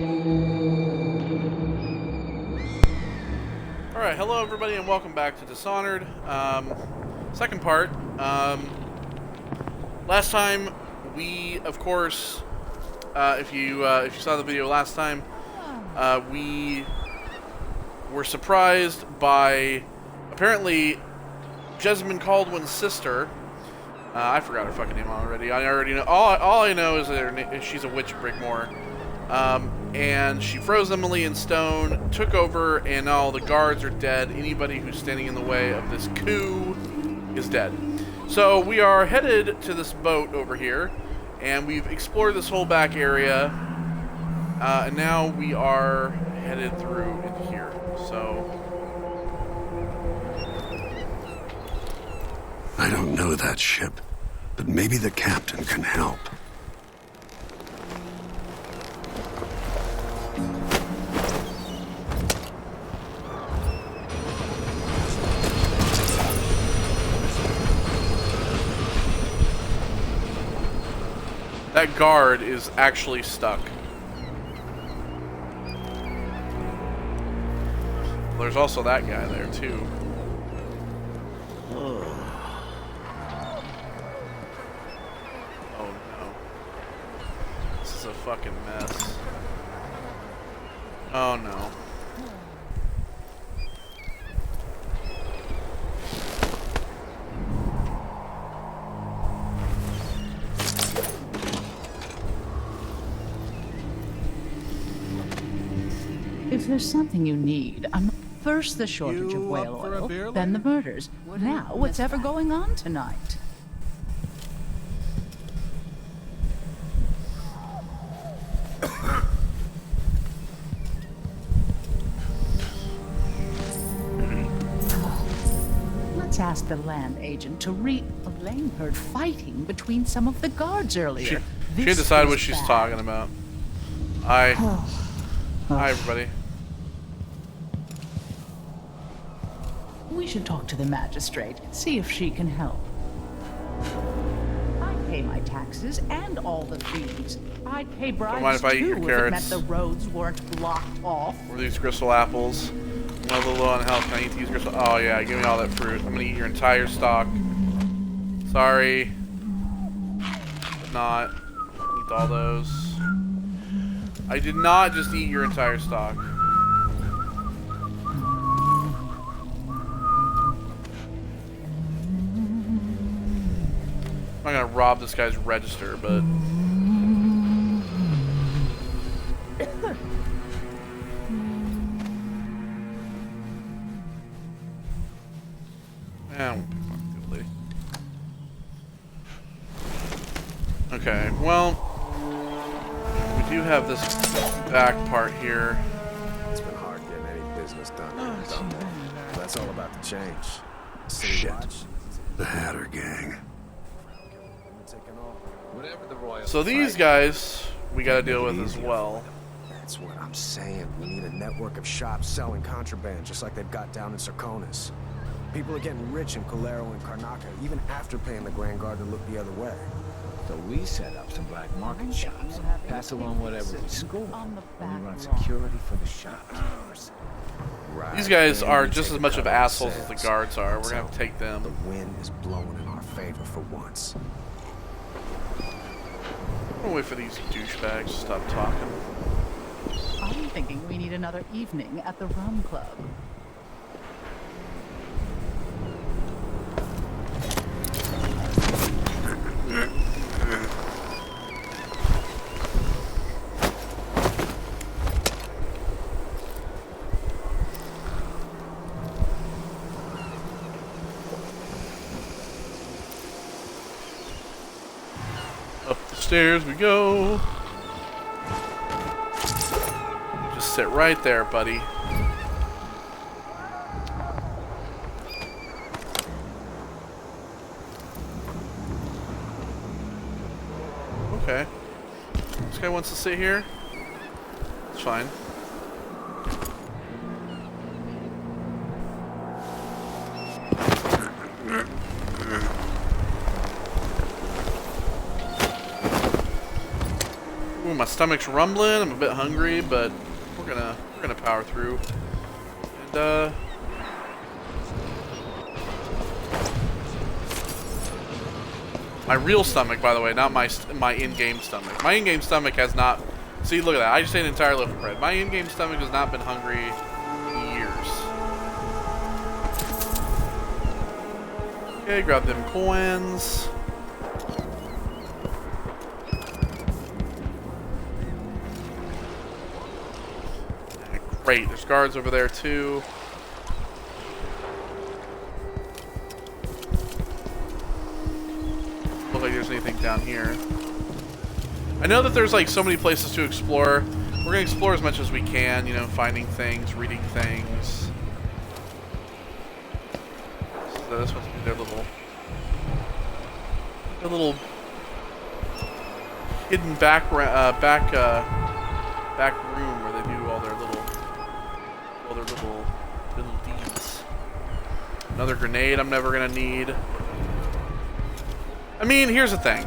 Alright, hello everybody and welcome back to Dishonored. Second part. Last time we, of course, if you saw the video last time, we were surprised by apparently Jessamine Caldwin's sister. I forgot her fucking name already. I already know. All I know is that she's a witch of Brickmore. And she froze Emily in stone, took over, and now all the guards are dead. Anybody who's standing in the way of this coup is dead. So we are headed to this boat over here, and we've explored this whole back area, and now we are headed through into here. So I don't know that ship, but maybe the captain can help. that guard is actually stuck. There's also that guy there too. Oh no. This is a fucking mess. Oh no. If there's something you need, first the shortage of whale oil, then the murders. Now, what's ever going on tonight? Let's ask the land agent to Elaine heard fighting between some of the guards earlier. She can't decide what she's talking about. Hi, everybody. We should talk to the magistrate, see if she can help. I pay my taxes and all the fees. I'd pay Don't mind bribes if I eat your too if it carrots. meant the roads weren't blocked off. Or these crystal apples. I'm a little low on health. Can I eat these crystal? Oh yeah, give me all that fruit. I'm gonna eat your entire stock. Sorry. But not. Eat all those. I did not just eat your entire stock. I'm not gonna rob this guy's register, but okay, well, we do have this back part here. It's been hard getting any business done. That's all about the change. Shit. The Hatter gang. So these guys we gotta deal with as well. That's what I'm saying. We need a network of shops selling contraband, just like they've got down in Sarkonis. People are getting rich in Calero and Karnaca, even after paying the Grand Guard to look the other way. So we set up some black market shops, pass along whatever we score, and we run security for the shops. Right. These guys And are we just take as much of cut assholes as the themselves. guards are. We're gonna have to So, take them. The wind is blowing in our favor for once. I'm gonna wait for these douchebags to stop talking. I'm thinking we need another evening at the rum club. Up the stairs we go. Just sit right there, buddy. Okay. This guy wants to sit here. It's fine. Ooh, my stomach's rumbling. I'm a bit hungry, but we're gonna power through. And my real stomach, by the way, not my in-game stomach. My in-game stomach has not. See, look at that. I just ate an entire loaf of bread. My in-game stomach has not been hungry in years. Okay, grab them coins. Great, there's guards over there too. Look like there's anything down here. I know that there's like so many places to explore. We're gonna explore as much as we can, you know, finding things, reading things. So this must be their little hidden back room where they do all their little deeds. Another grenade I'm never gonna need. I mean, here's the thing.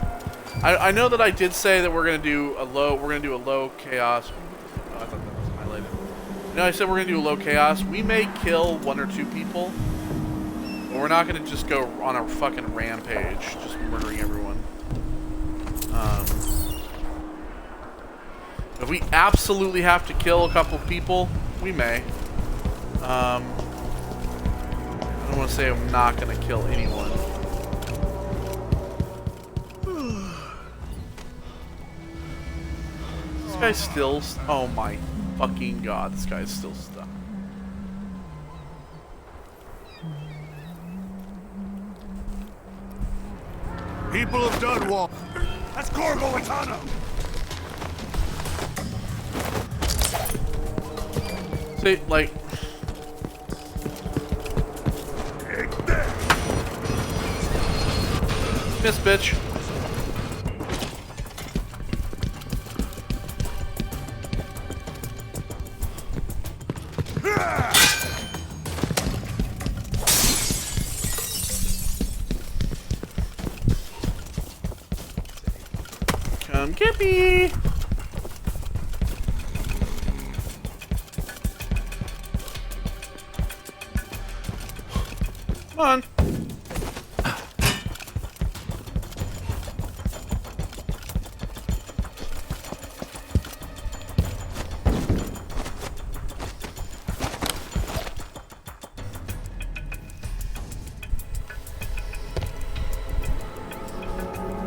I know that I did say that we're gonna do a low chaos. Oh, I thought that was highlighted. No, I said we're gonna do a low chaos. We may kill 1 or 2 people, but we're not gonna just go on a fucking rampage, just murdering everyone. If we absolutely have to kill a couple people, we may. I don't want to say I'm not gonna kill anyone. This guy's still. Oh my fucking god! This guy's still stuck. People of Dunwall. That's Corvo Atano. See, like. Miss, bitch. Come get me. Come on.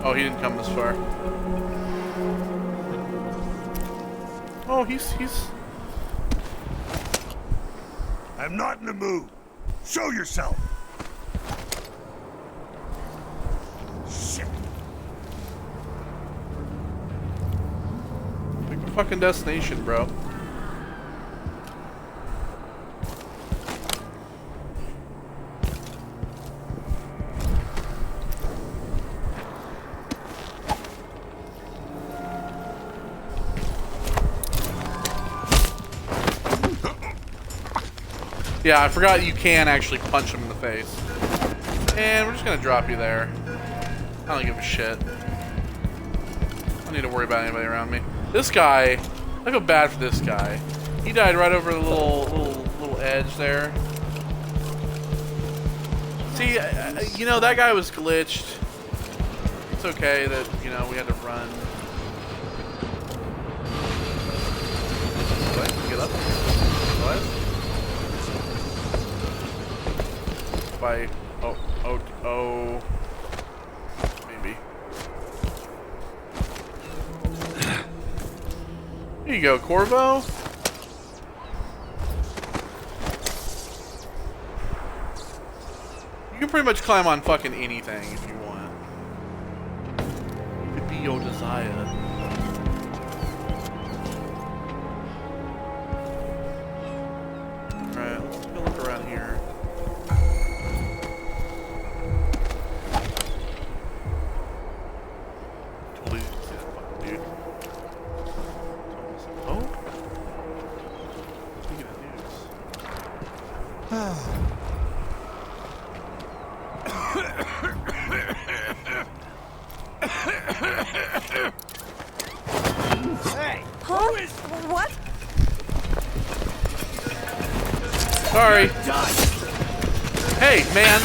Oh, he didn't come this far. Oh, he's... I'm not in the mood. Show yourself. Shit. Pick a fucking destination, bro. Yeah, I forgot you can actually punch him in the face. And we're just gonna drop you there. I don't give a shit. I don't need to worry about anybody around me. This guy, I feel bad for this guy. He died right over the little edge there. See, you know, that guy was glitched. It's okay that, you know, we had to run. What? Get up. What? By oh maybe. Here you go, Corvo. You can pretty much climb on fucking anything if you want. It could be your desire. Alright, let's take a look around here. Hey! Huh? What? Sorry. Hey, man.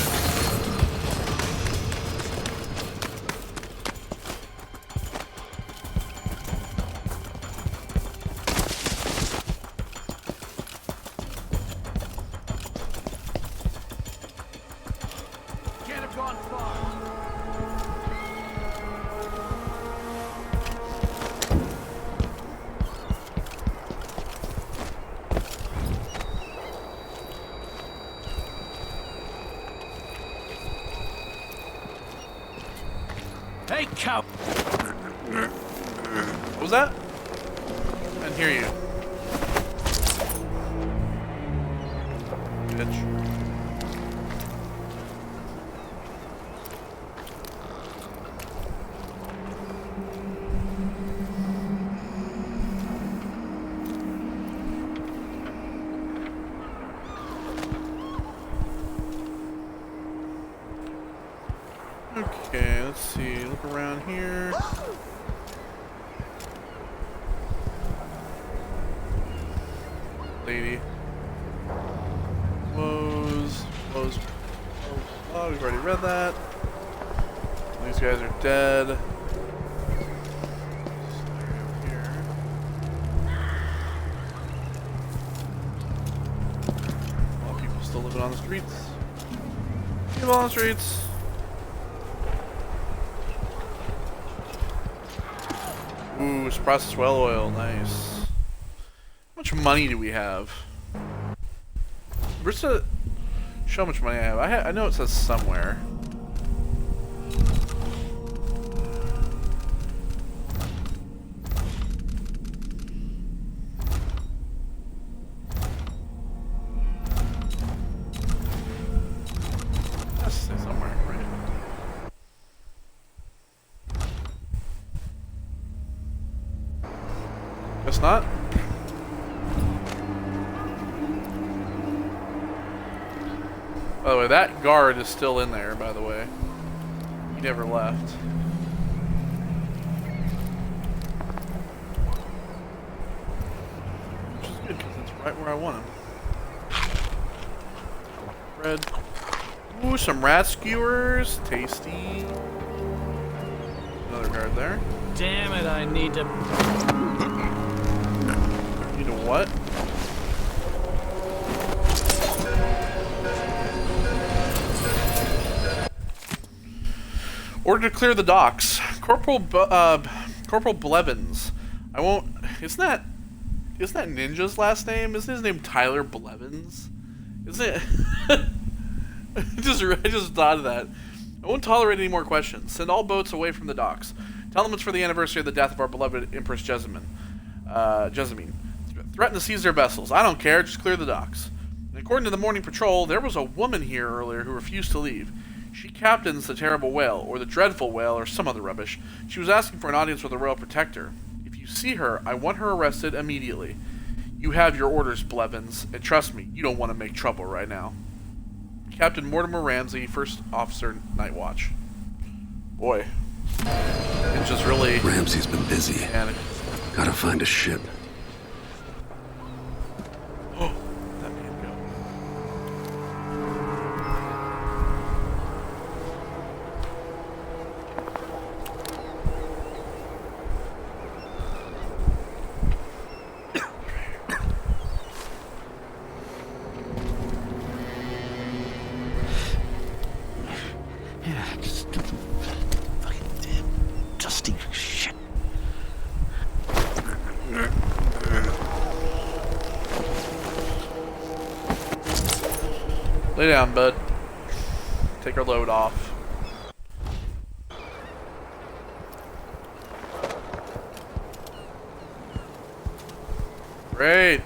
Can't have gone far. Hey, cow! What was that? I didn't hear you. Bitch. Okay, let's see. Look around here. Lady. Woes. Woes. Oh, we've already read that. These guys are dead. Here. A lot of people still living on the streets. People on the streets. Ooh, it's processed well oil, nice. How much money do we have? Where's the... Show how much money I have. I know it says somewhere. That's somewhere, right? Guess not. By the way, that guard is still in there, by the way. He never left. Which is good, because it's right where I want him. Bread. Ooh, some rat skewers. Tasty. Another guard there. Damn it, I need to... You know what? Order to clear the docks. Corporal Blevins. I won't... Isn't that Ninja's last name? Isn't his name Tyler Blevins? Isn't it? I just thought of that. I won't tolerate any more questions. Send all boats away from the docks. Tell them it's for the anniversary of the death of our beloved Empress Jessamine. Threaten to seize their vessels. I don't care, just clear the docks. And according to the morning patrol, there was a woman here earlier who refused to leave. She captains the terrible whale, or the dreadful whale, or some other rubbish. She was asking for an audience with the royal protector. If you see her, I want her arrested immediately. You have your orders, Blevins, and trust me, you don't want to make trouble right now. Captain Mortimer Ramsey, First Officer, Night Watch. Boy. It's just really... Ramsey's been busy. Panic. Gotta find a ship. Oh, that man go. Yeah, just fucking damn dusty shit. Lay down, bud. Take our load off. Great.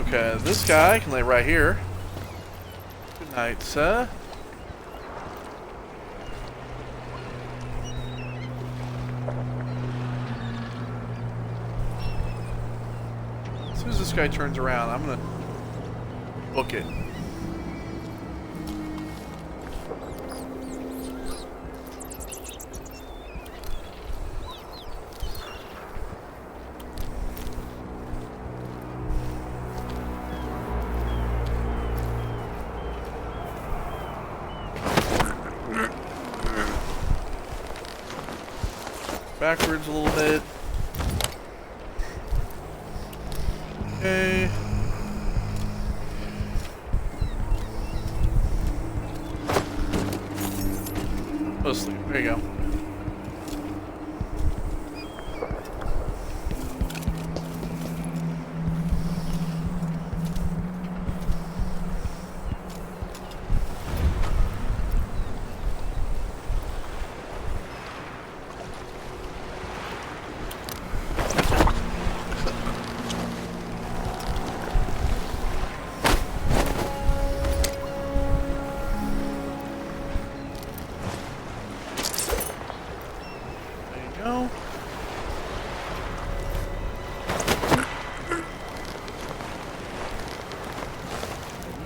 Okay, this guy can lay right here. Good night, sir. As soon as this guy turns around, I'm gonna book it. Backwards a little bit. Okay. Mostly. There you go.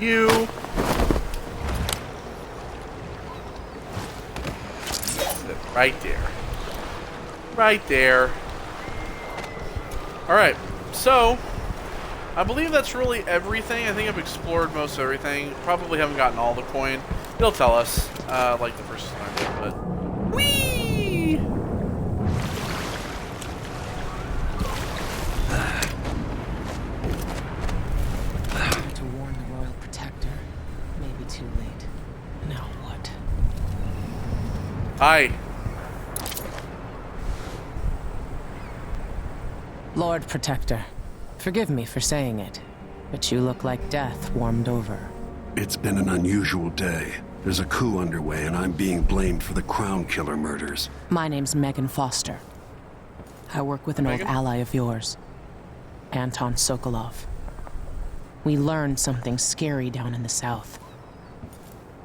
You. Right there. Right there. Alright, so I believe that's really everything. I think I've explored most of everything. Probably haven't gotten all the coin. It'll tell us, like the first time, but... Whee! To warn the Royal Protector. Maybe too late. Now what? Hi. Lord Protector, forgive me for saying it, but you look like death warmed over. It's been an unusual day. There's a coup underway, and I'm being blamed for the Crown Killer murders. My name's Megan Foster. I work with an old ally of yours, Anton Sokolov. We learned something scary down in the south,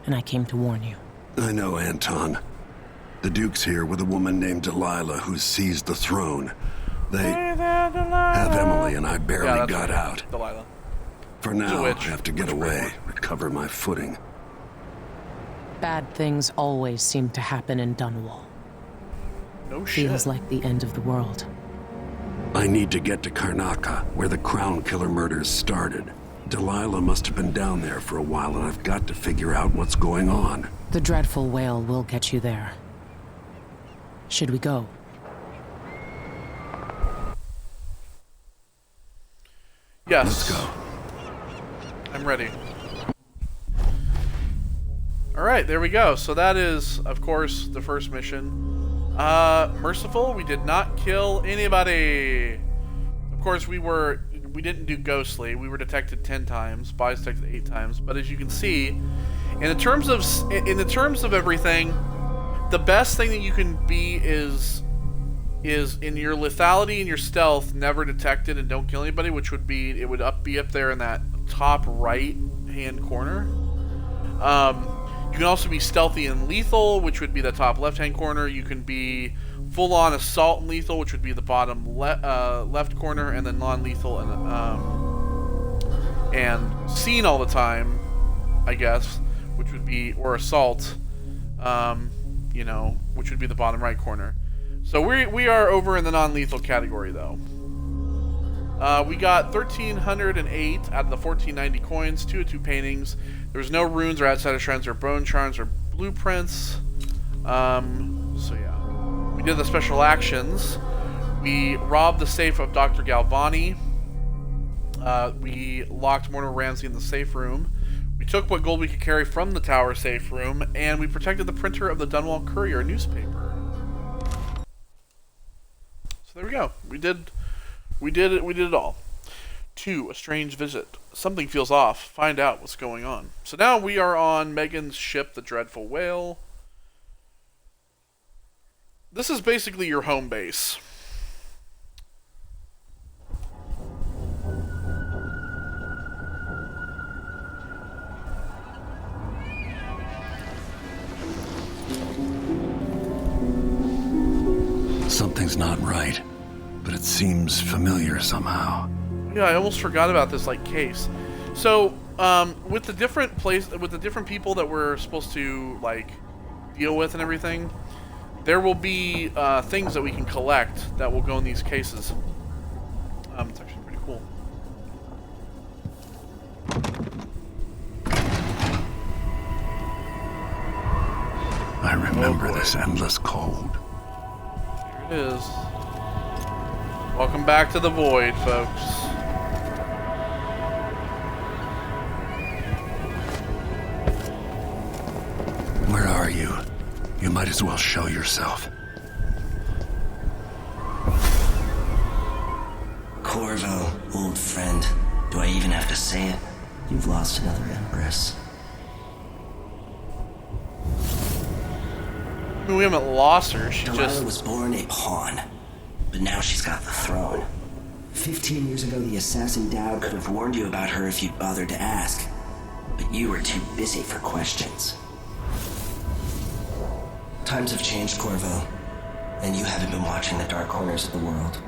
and I came to warn you. I know Anton. The Duke's here with a woman named Delilah who's seized the throne. They have Emily and I barely got out. Delilah. For now, I have to get away, recover my footing. Bad things always seem to happen in Dunwall. No shit. Feels like the end of the world. I need to get to Karnaca, where the Crown Killer murders started. Delilah must have been down there for a while, and I've got to figure out what's going on. The dreadful whale will get you there. Should we go? Yes. Let's go. I'm ready. Alright, there we go. So that is, of course, the first mission. Merciful, we did not kill anybody. Of course, we didn't do ghostly. We were detected 10 times. Spies detected 8 times. But as you can see, in the terms of everything, the best thing that you can be is in your lethality and your stealth, never detected and don't kill anybody, which would be, it would be up there in that top right hand corner. You can also be stealthy and lethal, which would be the top left hand corner. You can be full on assault and lethal, which would be the bottom left corner, and then non-lethal and seen all the time, I guess, which would be, or assault, you know, which would be the bottom right corner. So we are over in the non-lethal category, though. We got 1,308 out of the 1,490 coins, 2 of 2 paintings. There was no runes or outsider shrines or bone charms or blueprints. So yeah. We did the special actions. We robbed the safe of Dr. Galvani. We locked Mortimer Ramsey in the safe room. We took what gold we could carry from the tower safe room, and we protected the printer of the Dunwall Courier newspaper. So there we go. We did it all. 2, a strange visit. Something feels off. Find out what's going on. So now we are on Megan's ship, the Dreadful Whale. This is basically your home base. Something's not right, but it seems familiar somehow. Yeah, I almost forgot about this like case. So, with the different people that we're supposed to like deal with and everything, there will be things that we can collect that will go in these cases. It's actually pretty cool. I remember this endless cold. Here it is. Welcome back to the void, folks. Where are you? You might as well show yourself. Corvo, old friend. Do I even have to say it? You've lost another Empress. I mean, we haven't lost her. She Delilah just was born a pawn, but now she's got the throne. 15 years ago, the assassin Dowd could have warned you about her if you'd bothered to ask, but you were too busy for questions. Times have changed, Corvo, and you haven't been watching the dark corners of the world.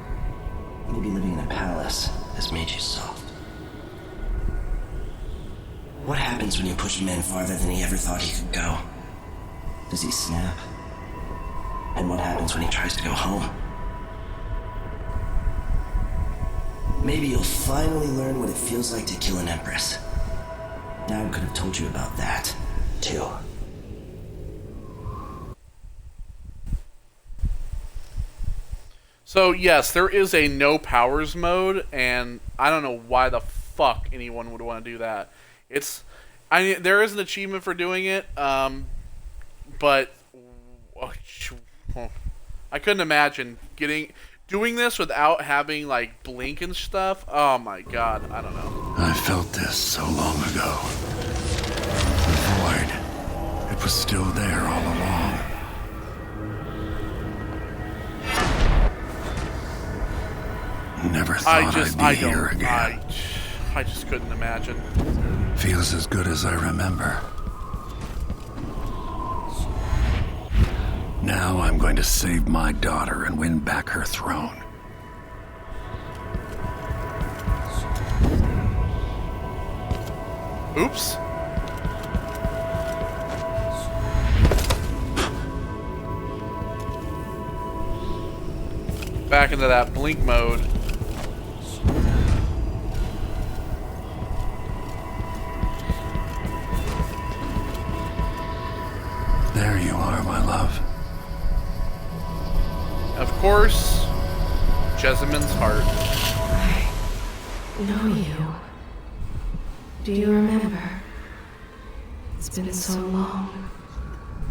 Maybe living in a palace has made you soft. What happens when you push a man farther than he ever thought he could go? Does he snap? And what happens when he tries to go home? Maybe you'll finally learn what it feels like to kill an Empress. Dad could have told you about that, too. So yes, there is a no powers mode, and I don't know why the fuck anyone would want to do that. There is an achievement for doing it, but I couldn't imagine doing this without having like blink and stuff. Oh my god, I don't know. I felt this so long ago. The void. It was still there all along. Never thought I'd be here again. I just couldn't imagine. Feels as good as I remember. Now I'm going to save my daughter and win back her throne. Oops. Back into that blink mode. There you are, my love. Of course, Jessamyn's heart. I know you. Do you remember? It's been so long,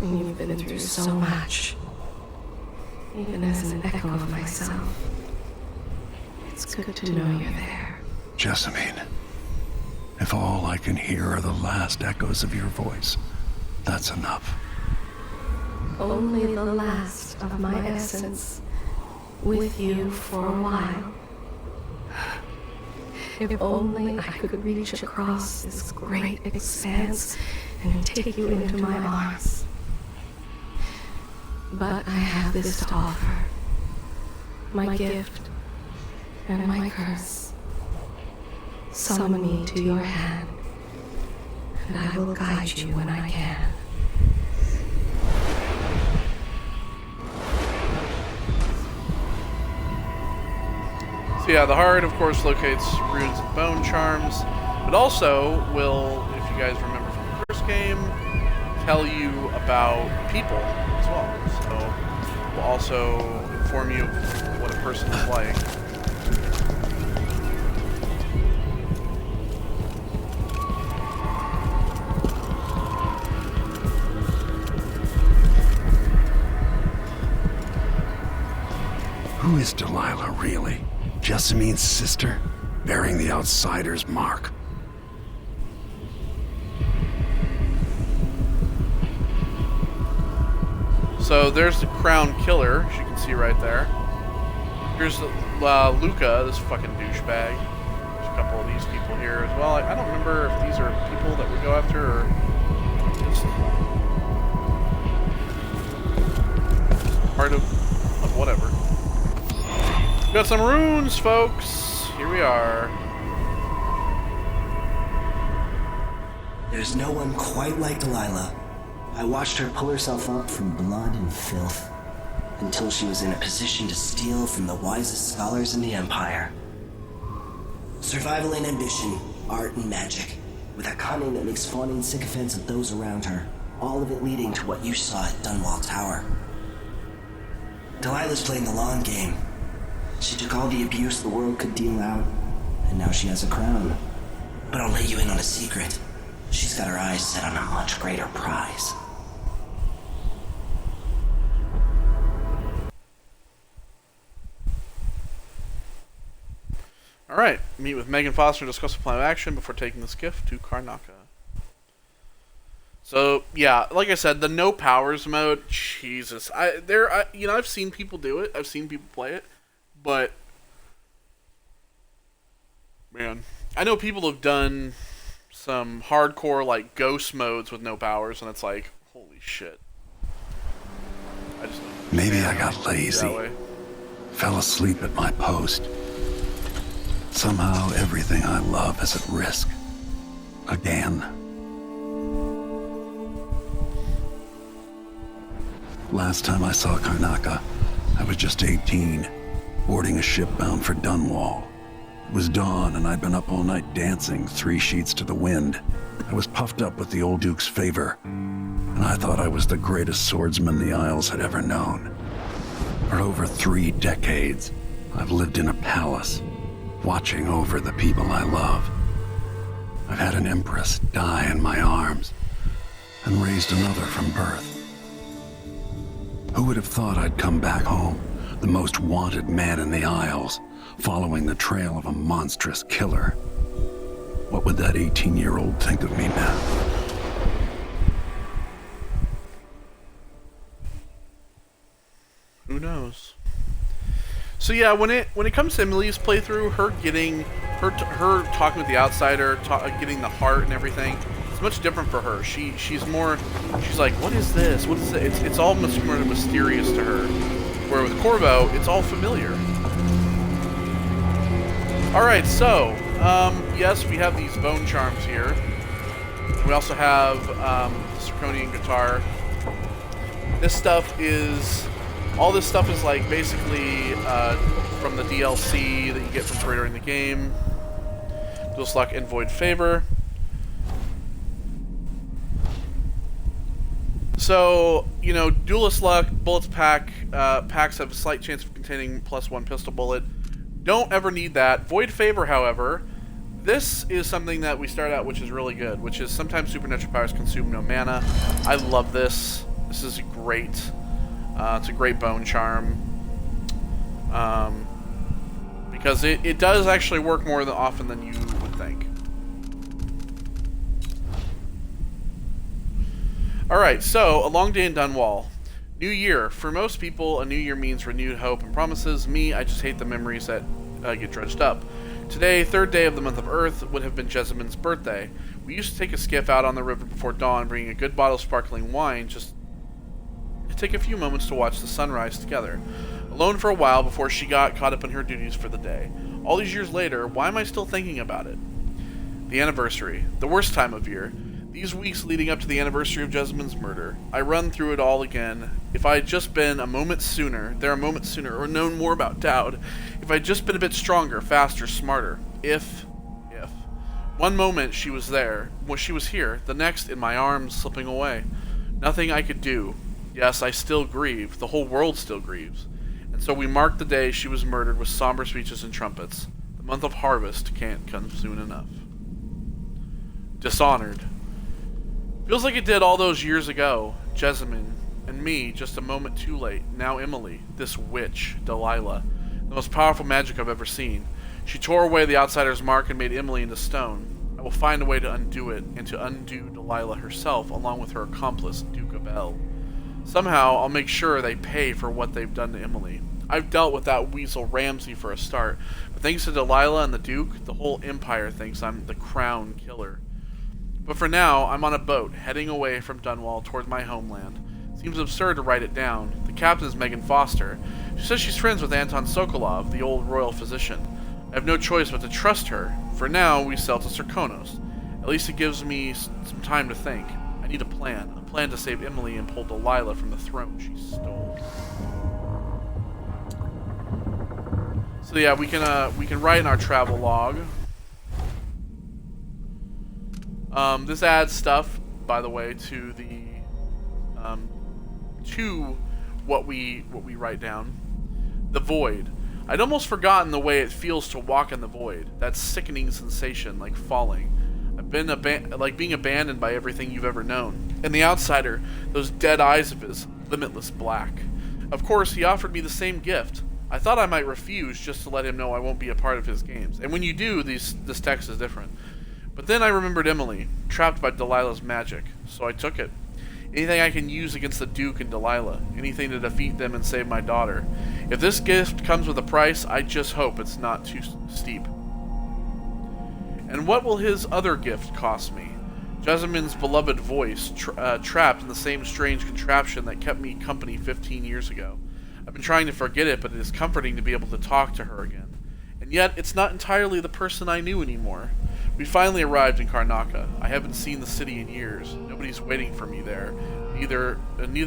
and you've been through so much. Even as an echo of myself, it's good to know you're there. Jessamine, if all I can hear are the last echoes of your voice, that's enough. Only the last of my essence, with you for a while. If only I could reach across this great expanse and take you into my arms. But I have this to offer. My gift and my curse. Summon me to your hand, and I will guide you when I can. So yeah, the heart, of course, locates runes and bone charms, but also will, if you guys remember from the first game, tell you about people as well. So will also inform you of what a person is like. Who is Delilah, really? Jessamine's sister? Bearing the outsider's mark. So there's the crown killer, as you can see right there. Here's Luca, this fucking douchebag. There's a couple of these people here as well. I don't remember if these are people that we go after or just part of whatever. Got some runes, folks. Here we are. There's no one quite like Delilah. I watched her pull herself up from blood and filth until she was in a position to steal from the wisest scholars in the Empire. Survival and ambition, art and magic, with a cunning that makes fawning sycophants of those around her, all of it leading to what you saw at Dunwall Tower. Delilah's playing the long game. She took all the abuse the world could deal out, and now she has a crown. But I'll let you in on a secret. She's got her eyes set on a much greater prize. Alright, meet with Megan Foster to discuss the plan of action before taking the skiff to Karnaca. So, yeah, like I said, the no powers mode, Jesus. I've seen people do it, I've seen people play it, but, man, I know people have done some hardcore, like, ghost modes with no powers, and it's like, holy shit. I just don't Maybe I got lazy. Fell asleep at my post. Somehow everything I love is at risk. Again. Last time I saw Karnaca, I was just 18, boarding a ship bound for Dunwall. It was dawn and I'd been up all night dancing 3 sheets to the wind. I was puffed up with the old Duke's favor, and I thought I was the greatest swordsman the Isles had ever known. For over 3 decades, I've lived in a palace, watching over the people I love. I've had an empress die in my arms, and raised another from birth. Who would have thought I'd come back home, the most wanted man in the Isles, following the trail of a monstrous killer? What would that 18-year-old think of me now? Who knows? So yeah, when it comes to Emily's playthrough, her talking with the outsider, getting the heart and everything, it's much different for her. She's like, what is this? What is it? It's all much more mysterious to her. Where with Corvo, it's all familiar. All right, so yes, we have these bone charms here. We also have the zirconian guitar. All this stuff is like basically from the DLC that you get from during the game. Dual Luck and Void Favor. So, Duelist Luck, bullets packs have a slight chance of containing +1 pistol bullet. Don't ever need that. Void Favor, however, this is something that we start out, which is really good, which is sometimes supernatural powers consume no mana. I love this. This is great. It's a great bone charm. Because it does actually work more often than you would think. Alright, so, a long day in Dunwall. New year. For most people, a new year means renewed hope and promises. Me, I just hate the memories that get dredged up. Today, 3rd day of the month of Earth, would have been Jessamyn's birthday. We used to take a skiff out on the river before dawn, bringing a good bottle of sparkling wine, just to take a few moments to watch the sunrise together. Alone for a while before she got caught up in her duties for the day. All these years later, why am I still thinking about it? The anniversary. The worst time of year. These weeks leading up to the anniversary of Jessamyn's murder. I run through it all again. If I had just been a moment sooner, or known more about Dowd. If I had just been a bit stronger, faster, smarter. If. One moment she was there, she was here, the next in my arms, slipping away. Nothing I could do. Yes, I still grieve. The whole world still grieves. And so we marked the day she was murdered with somber speeches and trumpets. The month of harvest can't come soon enough. Dishonored. Feels like it did all those years ago. Jessamyn and me, just a moment too late. Now Emily, this witch, Delilah. The most powerful magic I've ever seen. She tore away the outsider's mark and made Emily into stone. I will find a way to undo it, and to undo Delilah herself, along with her accomplice, Duke of L. Somehow, I'll make sure they pay for what they've done to Emily. I've dealt with that weasel Ramsay for a start, but thanks to Delilah and the Duke, the whole Empire thinks I'm the crown killer. But for now, I'm on a boat, heading away from Dunwall toward my homeland. Seems absurd to write it down. The captain is Megan Foster. She says she's friends with Anton Sokolov, the old royal physician. I have no choice but to trust her. For now, we sail to Serkonos. At least it gives me some time to think. I need a plan to save Emily and pull Delilah from the throne she stole. So yeah, we can write in our travel log. This adds stuff, by the way, to the to what we write down. The void. I'd almost forgotten the way it feels to walk in the void. That sickening sensation, like falling. I've been like being abandoned by everything you've ever known. And the outsider, those dead eyes of his, limitless black. Of course, he offered me the same gift. I thought I might refuse just to let him know I won't be a part of his games. And when you do, this text is different. But then I remembered Emily, trapped by Delilah's magic, so I took it. Anything I can use against the Duke and Delilah. Anything to defeat them and save my daughter. If this gift comes with a price, I just hope it's not too steep. And what will his other gift cost me? Jessamyn's beloved voice, trapped in the same strange contraption that kept me company 15 years ago. I've been trying to forget it, but it is comforting to be able to talk to her again. And yet, it's not entirely the person I knew anymore. We finally arrived in Karnaca. I haven't seen the city in years. Nobody's waiting for me there. Neither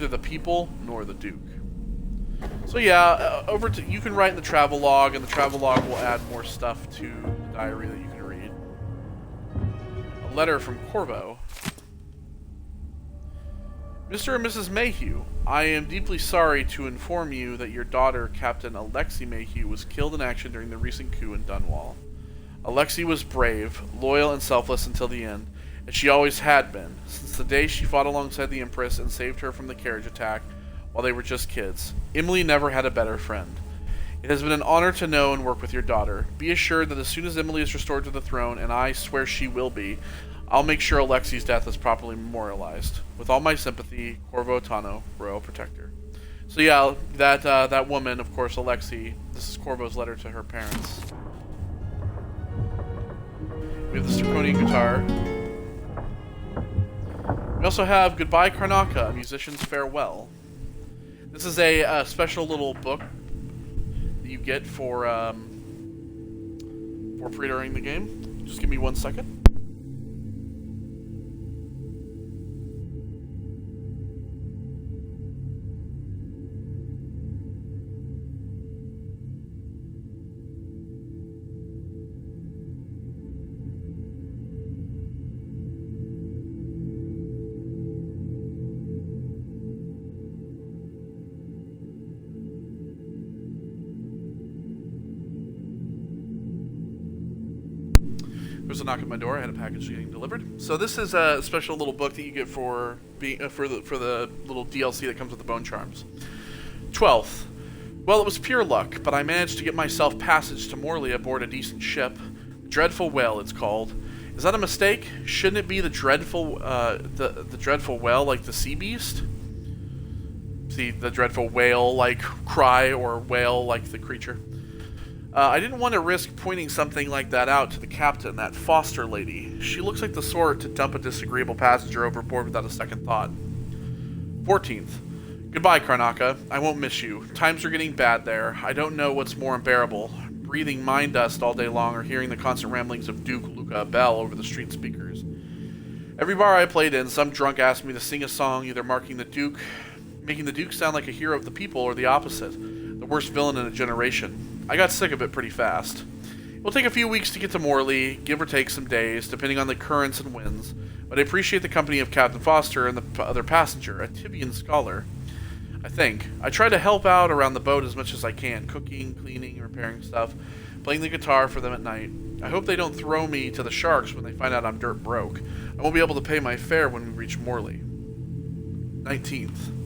the people nor the Duke. So yeah, you can write in the travel log, and the travel log will add more stuff to the diary that you can read. A letter from Corvo. Mr. and Mrs. Mayhew, I am deeply sorry to inform you that your daughter, Captain Alexei Mayhew, was killed in action during the recent coup in Dunwall. Alexei was brave, loyal, and selfless until the end, and she always had been, since the day she fought alongside the Empress and saved her from the carriage attack while they were just kids. Emily never had a better friend. It has been an honor to know and work with your daughter. Be assured that as soon as Emily is restored to the throne, and I swear she will be, I'll make sure Alexei's death is properly memorialized. With all my sympathy, Corvo Tano, Royal Protector. So yeah, that woman, of course, Alexei, this is Corvo's letter to her parents. We have the Serkonian guitar. We also have Goodbye Karnaca, a musician's farewell. This is a special little book that you get for pre-ordering the game. Just give me 1 second. There's a knock at my door. I had a package getting delivered. So this is a special little book that you get for the little DLC that comes with the bone charms. 12th. Well, it was pure luck, but I managed to get myself passage to Morley aboard a decent ship. Dreadful Whale, it's called. Is that a mistake? Shouldn't it be the dreadful, the dreadful whale like the sea beast? See, the dreadful whale like cry or whale like the creature. I didn't want to risk pointing something like that out to the captain, that Foster lady. She looks like the sort to dump a disagreeable passenger overboard without a second thought. 14th. Goodbye, Karnaca. I won't miss you. Times are getting bad there. I don't know what's more unbearable. Breathing mine dust all day long or hearing the constant ramblings of Duke Luca Bell over the street speakers. Every bar I played in, some drunk asked me to sing a song either making the Duke sound like a hero of the people or the opposite, the worst villain in a generation. I got sick of it pretty fast. It will take a few weeks to get to Morley, give or take some days, depending on the currents and winds, but I appreciate the company of Captain Foster and the other passenger, a Tibian scholar. I think. I try to help out around the boat as much as I can, cooking, cleaning, repairing stuff, playing the guitar for them at night. I hope they don't throw me to the sharks when they find out I'm dirt broke. I won't be able to pay my fare when we reach Morley. 19th.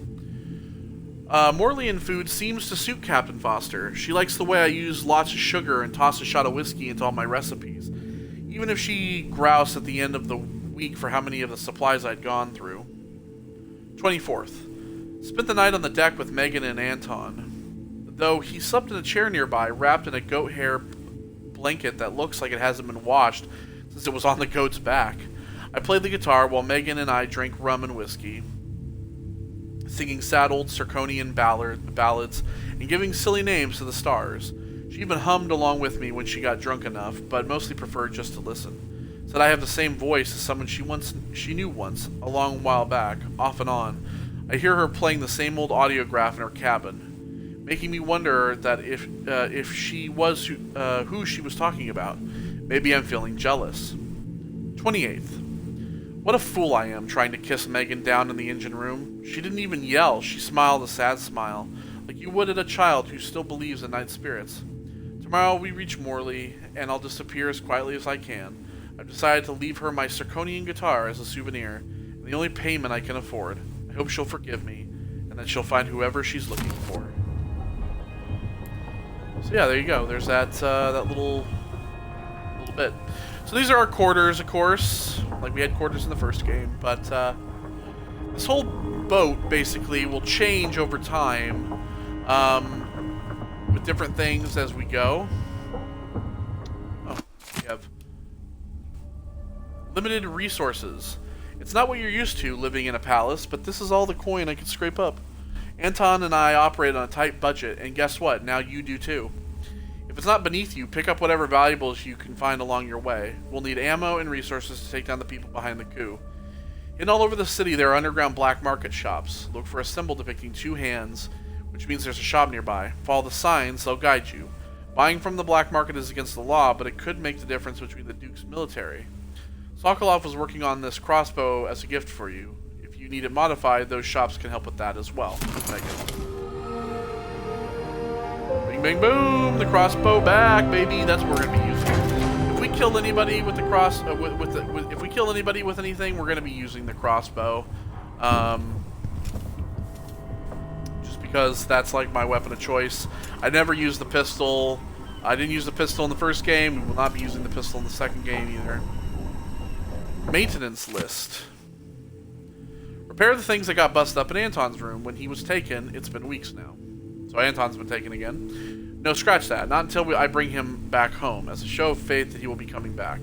Morleyan food seems to suit Captain Foster. She likes the way I use lots of sugar and toss a shot of whiskey into all my recipes, even if she groused at the end of the week for how many of the supplies I'd gone through. 24th. Spent the night on the deck with Megan and Anton, though he slept in a chair nearby, wrapped in a goat hair blanket that looks like it hasn't been washed since it was on the goat's back. I played the guitar while Megan and I drank rum and whiskey. singing sad old Circonian ballads and giving silly names to the stars. She even hummed along with me when she got drunk enough, but mostly preferred just to listen. Said I have the same voice as someone she knew once, a long while back, off and on. I hear her playing the same old audiograph in her cabin, making me wonder that if she was who she was talking about. Maybe I'm feeling jealous. 28th. What a fool I am trying to kiss Megan down in the engine room. She didn't even yell. She smiled a sad smile, like you would at a child who still believes in night spirits. Tomorrow we reach Morley, and I'll disappear as quietly as I can. I've decided to leave her my Circonian guitar as a souvenir, and the only payment I can afford. I hope she'll forgive me, and that she'll find whoever she's looking for. So yeah, there you go. There's that little bit. So these are our quarters, of course, like we had quarters in the first game, but this whole boat basically will change over time with different things as we go. Oh, we have limited resources. It's not what you're used to living in a palace, but this is all the coin I can scrape up. Anton and I operate on a tight budget, and guess what? Now you do too. If it's not beneath you, pick up whatever valuables you can find along your way. We'll need ammo and resources to take down the people behind the coup. Hidden all over the city, there are underground black market shops. Look for a symbol depicting two hands, which means there's a shop nearby. Follow the signs, they'll guide you. Buying from the black market is against the law, but it could make the difference between the Duke's military. Sokolov was working on this crossbow as a gift for you. If you need it modified, those shops can help with that as well. Bing, bang, boom! The crossbow back, baby. That's what we're gonna be using. If we kill anybody with the if we kill anybody with anything, we're gonna be using the crossbow. Just because that's like my weapon of choice. I never use the pistol. I didn't use the pistol in the first game. We will not be using the pistol in the second game either. Maintenance list. Repair the things that got busted up in Anton's room when he was taken. It's been weeks now. So Anton's been taken again. No, scratch that. Not until I bring him back home, as a show of faith that he will be coming back.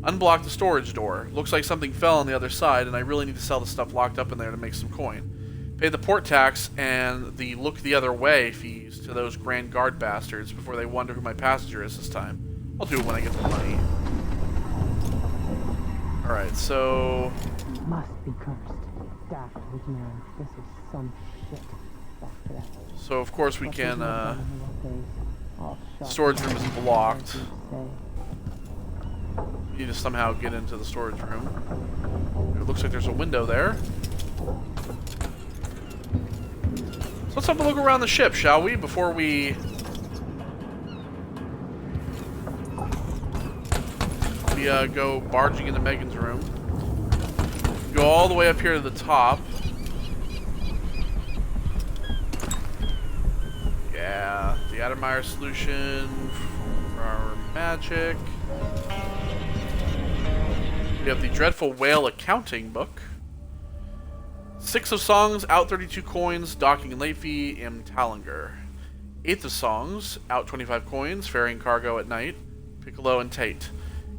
Unblock the storage door. Looks like something fell on the other side, and I really need to sell the stuff locked up in there to make some coin. Pay the port tax and the look the other way fees to those Grand Guard bastards before they wonder who my passenger is this time. I'll do it when I get the money. Alright, so... Must be cursed. Daft man. This is some shit. So of course we can, storage room is blocked. We need to somehow get into the storage room. It looks like there's a window there. So let's have a look around the ship, shall we? Before we... go barging into Megan's room. Go all the way up here to the top. Yeah, the Addermeyer solution for our magic. We have the Dreadful Whale accounting book. 6 of songs, out 32 coins, docking and late fee, M. Tallinger. 8th of songs, out 25 coins, ferrying cargo at night, Piccolo and Tate.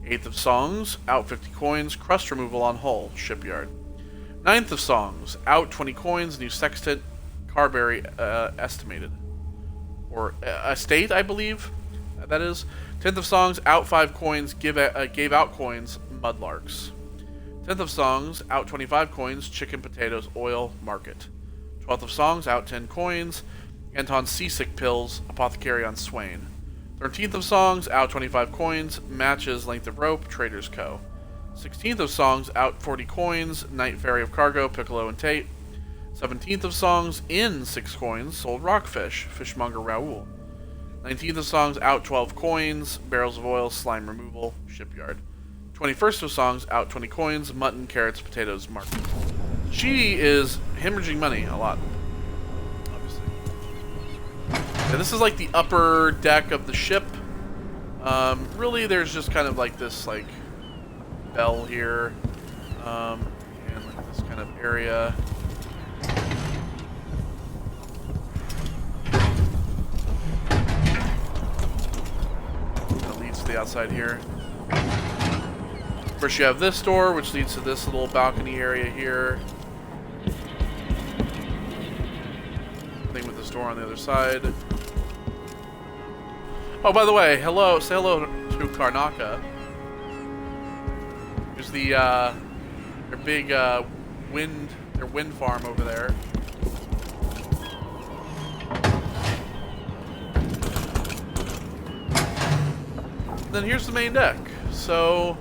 8th of songs, out 50 coins, crust removal on hull, shipyard. 9th of songs, out 20 coins, new sextant, Carberry estimated. Or estate, I believe, that is. 10th of songs, out 5 coins, gave out coins, Mudlarks. 10th of songs, out 25 coins, chicken, potatoes, oil, market. 12th of songs, out 10 coins, Anton's seasick pills, apothecary on Swain. 13th of songs, out 25 coins, matches, length of rope, Traders Co. 16th of songs, out 40 coins, night ferry of cargo, Piccolo and Tate. 17th of songs, in 6 coins, sold rockfish, fishmonger Raoul. 19th of songs, out 12 coins, barrels of oil, slime removal, shipyard. 21st of songs, out 20 coins, mutton, carrots, potatoes, market. She is hemorrhaging money a lot. Yeah, this is like the upper deck of the ship. Really, there's just kind of like this, like, bell here, and like this kind of area. That leads to the outside here. First, you have this door, which leads to this little balcony area here. thing with this door on the other side. Oh, by the way, hello, say hello to Karnaca. There's the their big wind farm over there. Then here's the main deck. So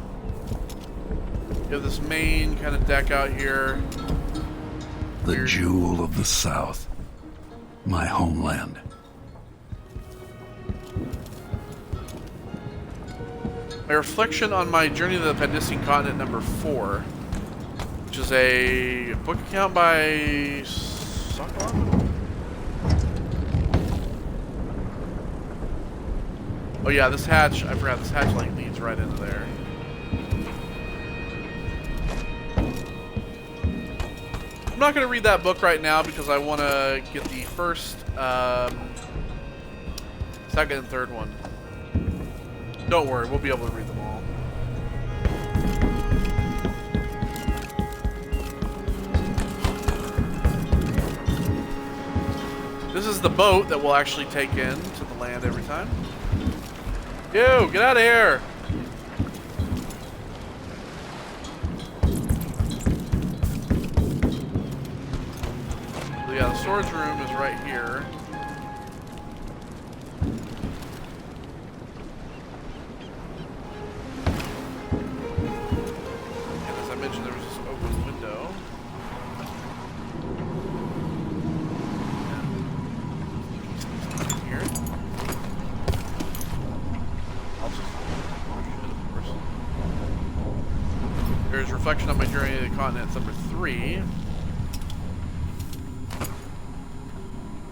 you have this main kind of deck out here. The jewel of the South. My homeland. My reflection on my journey to the Pandician continent number 4, which is a book account by Sokolov? Oh yeah, this hatch, I forgot, this hatch like leads right into there. I'm not going to read that book right now because I want to get the first, second and third one. Don't worry, we'll be able to read them all. This is the boat that we'll actually take in to the land every time. Yo, get out of here! So yeah, the storage room is right here. And as I mentioned, there was this open window. Here. There's reflection on my journey to the continent, number 3.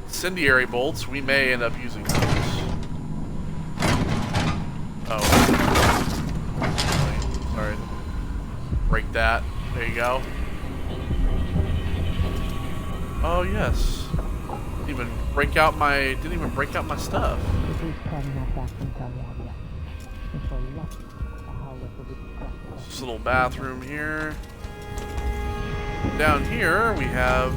Incendiary bolts, we may end up using those. Oh. Wait, sorry. Break that. There you go. Oh yes. Didn't even break out my stuff. This little bathroom here. Down here we have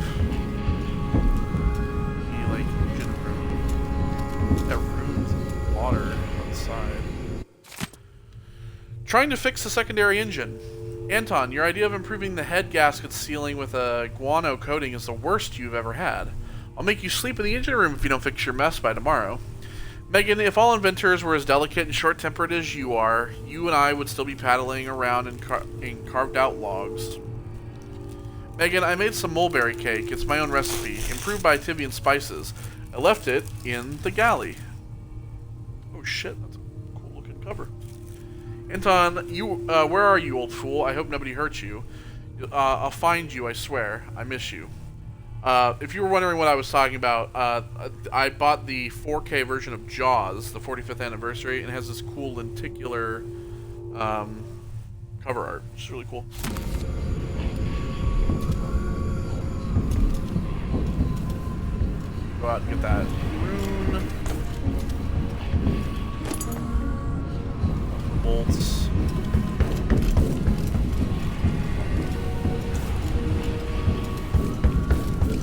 the like engine room. That room's water on the side. Trying to fix the secondary engine. Anton, your idea of improving the head gasket sealing with a guano coating is the worst you've ever had. I'll make you sleep in the engine room if you don't fix your mess by tomorrow. Megan, if all inventors were as delicate and short-tempered as you are, you and I would still be paddling around in carved-out logs. Megan, I made some mulberry cake. It's my own recipe, improved by Tivian spices. I left it in the galley. Oh shit, that's a cool-looking cover. Anton, where are you, old fool? I hope nobody hurt you. I'll find you, I swear. I miss you. If you were wondering what I was talking about, I bought the 4K version of Jaws, the 45th anniversary, and it has this cool lenticular cover art, which is really cool. Go out and get that rune. Bolts.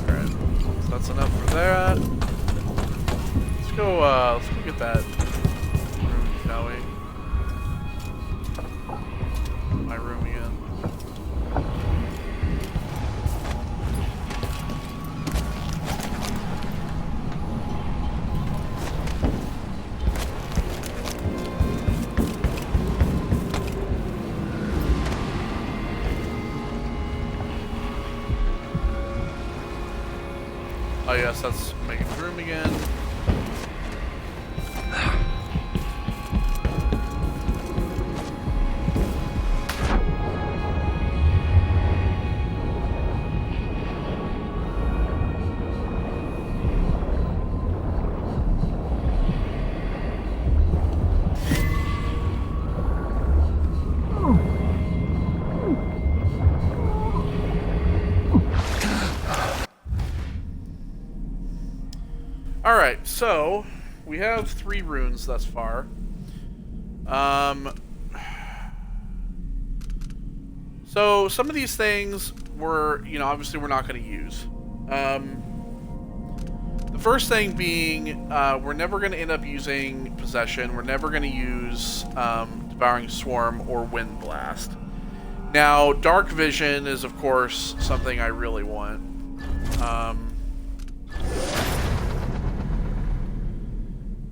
Alright, so that's enough for that. Let's go get that rune, shall we? My room again. Oh yes, that's making room again. Alright, so we have 3 runes thus far. So some of these things obviously we're not going to use. The first thing being, we're never going to end up using Possession. We're never going to use Devouring Swarm or Wind Blast. Now, Dark Vision is, of course, something I really want.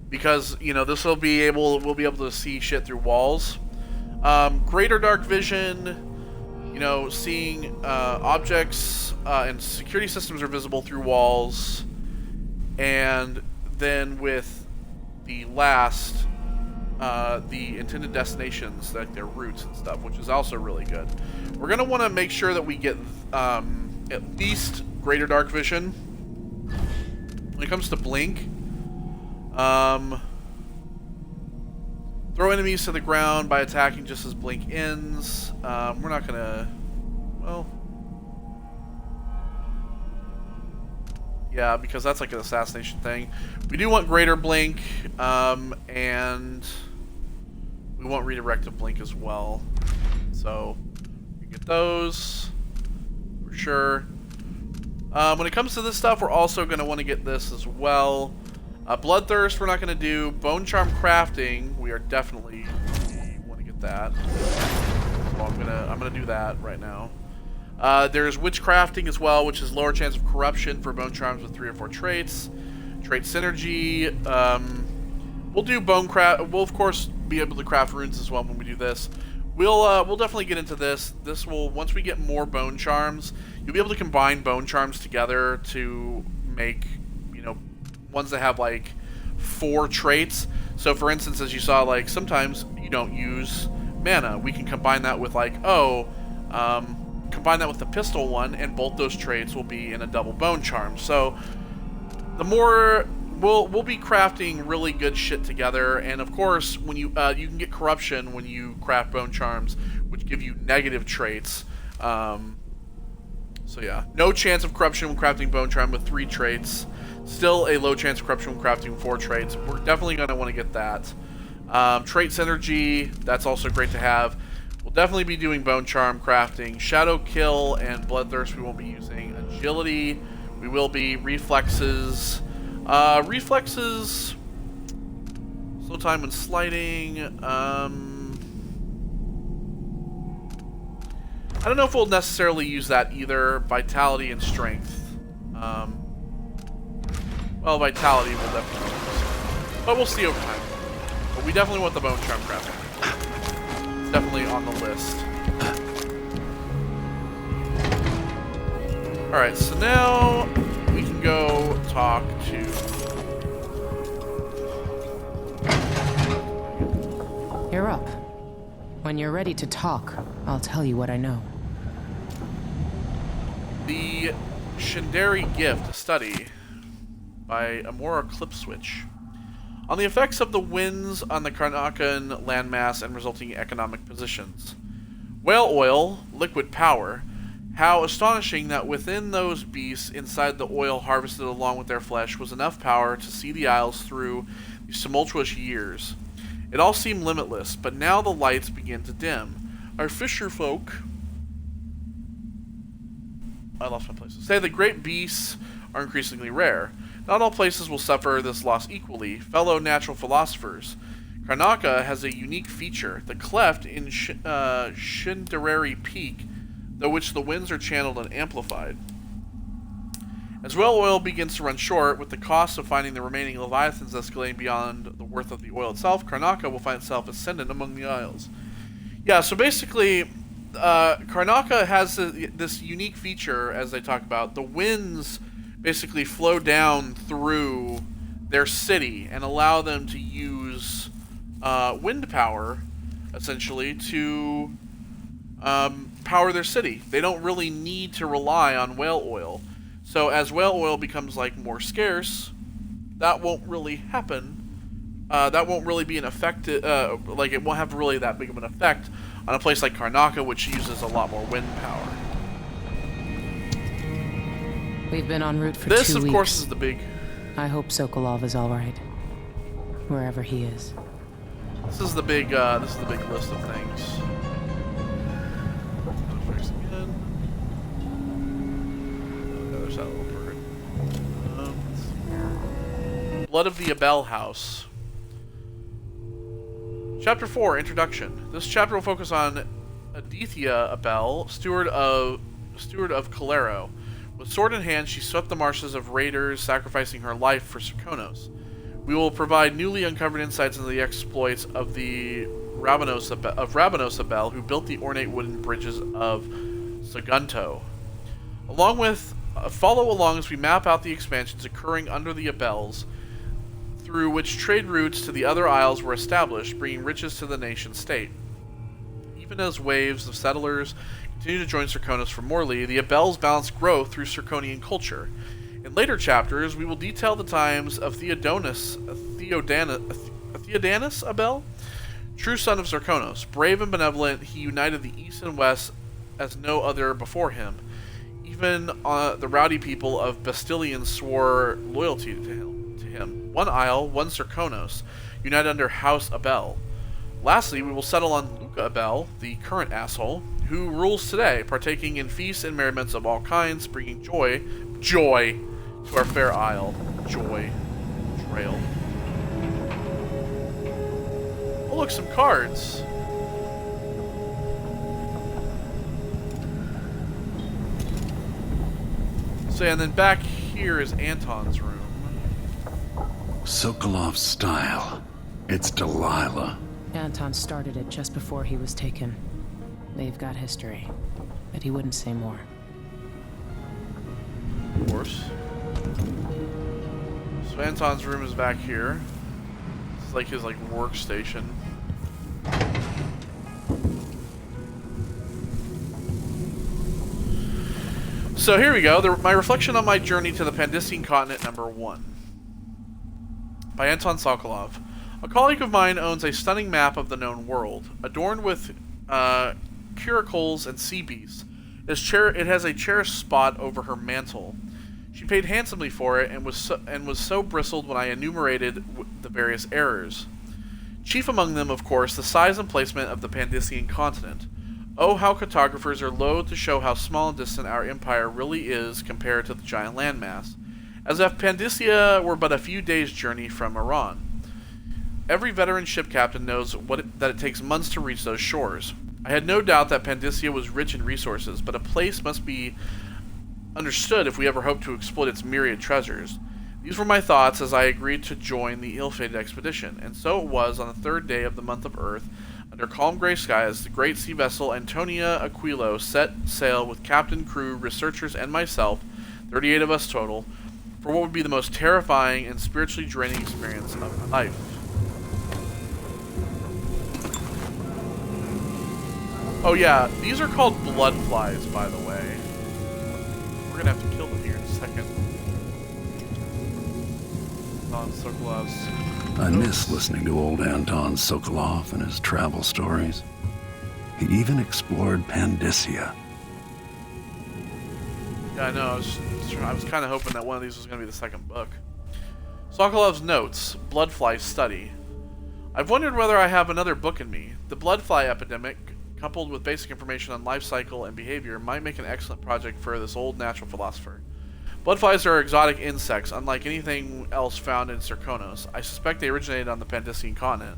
Because, you know, this will be able, we'll be able to see shit through walls. Greater Dark Vision, you know, seeing objects and security systems are visible through walls. And then with the last, the intended destinations, like their routes and stuff, which is also really good. We're going to want to make sure that we get at least Greater Dark Vision. When it comes to Blink, throw enemies to the ground by attacking just as Blink ends. We're not going to, well... Yeah, because that's like an assassination thing. We do want Greater Blink, and we want Redirective Blink as well. So, we get those, for sure. When it comes to this stuff, we're also going to want to get this as well. Bloodthirst, we're not going to do. Bone Charm Crafting, we are definitely want to get that. So I'm gonna do that right now. There's Witchcrafting as well, which is lower chance of corruption for bone charms with 3 or 4 traits. Trait synergy. We'll do bone craft. We'll of course be able to craft runes as well when we do this. We'll definitely get into this. This will, once we get more bone charms, you'll be able to combine bone charms together to make, you know, ones that have like 4 traits. So for instance, as you saw, like sometimes you don't use mana. We can combine that with like, combine that with the pistol one, and both those traits will be in a double bone charm. So the more we'll be crafting really good shit together, and of course when you can get corruption when you craft bone charms, which give you negative traits. So yeah, no chance of corruption when crafting bone charm with 3 traits. Still a low chance of corruption when crafting 4 traits. We're definitely going to want to get that. Trait synergy, that's also great to have. We'll definitely be doing Bone Charm crafting. Shadow Kill and Bloodthirst we won't be using. Agility, we will be. Reflexes. Reflexes. Slow time when sliding. I don't know if we'll necessarily use that either. Vitality and Strength. Well, Vitality we'll definitely use. But we'll see over time. But we definitely want the Bone Charm crafting. Definitely on the list. Alright, so now we can go talk to... You're up. When you're ready to talk, I'll tell you what I know. The Shindari Gift Study by Amora Clipswitch. On the effects of the winds on the Karnacan landmass and resulting economic positions. Whale oil, liquid power. How astonishing that within those beasts, inside the oil harvested along with their flesh, was enough power to see the Isles through these tumultuous years. It all seemed limitless, but now the lights begin to dim. Our fisher folk... I lost my place. Say the great beasts are increasingly rare. Not all places will suffer this loss equally. Fellow natural philosophers, Karnaca has a unique feature, the cleft in Shindarari Peak, though which the winds are channeled and amplified. As whale oil begins to run short, with the cost of finding the remaining leviathans escalating beyond the worth of the oil itself, Karnaca will find itself ascendant among the isles. Yeah, so basically, Karnaca has this unique feature, as they talk about. The winds basically flow down through their city and allow them to use wind power, essentially, to power their city. They don't really need to rely on whale oil. So as whale oil becomes like more scarce, that won't really happen. That won't really be an effect. Like it won't have really that big of an effect on a place like Karnaca, which uses a lot more wind power. We've been en route for 2 weeks. This, of course, is the big... I hope Sokolov is all right, wherever he is. This is the big list of things. Another saddle bird. Blood of the Abel House. Chapter 4, Introduction. This chapter will focus on Adithia Abel, steward of Calero. With sword in hand, she swept the marshes of raiders, sacrificing her life for Serkonos. We will provide newly uncovered insights into the exploits of the Ravenos Abel, who built the ornate wooden bridges of Sagunto. Follow along as we map out the expansions occurring under the Abels, through which trade routes to the other isles were established, bringing riches to the nation-state. Even as waves of settlers continue to join Serkonos from Morley, the Abels balance growth through Serkonian culture. In later chapters, we will detail the times of Theodanus Abel, true son of Serkonos. Brave and benevolent, he united the East and West as no other before him. Even the rowdy people of Bastilian swore loyalty to him. One isle, one Serkonos, united under House Abel. Lastly, we will settle on Luca Abel, the current asshole, who rules today, partaking in feasts and merriments of all kinds, bringing joy to our fair isle. Joy. Trail. Oh look, some cards. So yeah, and then back here is Anton's room. Sokolov's style. It's Delilah. Anton started it just before he was taken. They've got history, but he wouldn't say more. Of course. So Anton's room is back here. It's like his workstation. So here we go. My reflection on my journey to the Pandician continent #1. By Anton Sokolov. A colleague of mine owns a stunning map of the known world, adorned with curacles and sea beasts. It has a cherished spot over her mantle. She paid handsomely for it and was so bristled when I enumerated the various errors. Chief among them, of course, the size and placement of the Pandician continent. Oh, how cartographers are loath to show how small and distant our empire really is compared to the giant landmass, as if Pandicia were but a few days' journey from Iran. Every veteran ship captain knows that it takes months to reach those shores. I had no doubt that Pandicia was rich in resources, but a place must be understood if we ever hope to exploit its myriad treasures. These were my thoughts as I agreed to join the ill-fated expedition, and so it was on the 3rd day of the month of Earth, under calm gray skies, the great sea vessel Antonia Aquilo set sail with captain, crew, researchers, and myself, 38 of us total, for what would be the most terrifying and spiritually draining experience of my life. Oh yeah, these are called blood flies, by the way. We're gonna have to kill them here in a second. On Sokolov's. I miss listening to old Anton Sokolov and his travel stories. He even explored Pandicia. Yeah, I know. I was kind of hoping that one of these was going to be the second book. Sokolov's notes. Bloodfly study. I've wondered whether I have another book in me. The bloodfly epidemic, coupled with basic information on life cycle and behavior, might make an excellent project for this old natural philosopher. Bloodflies are exotic insects, unlike anything else found in Serkonos. I suspect they originated on the Pandician continent.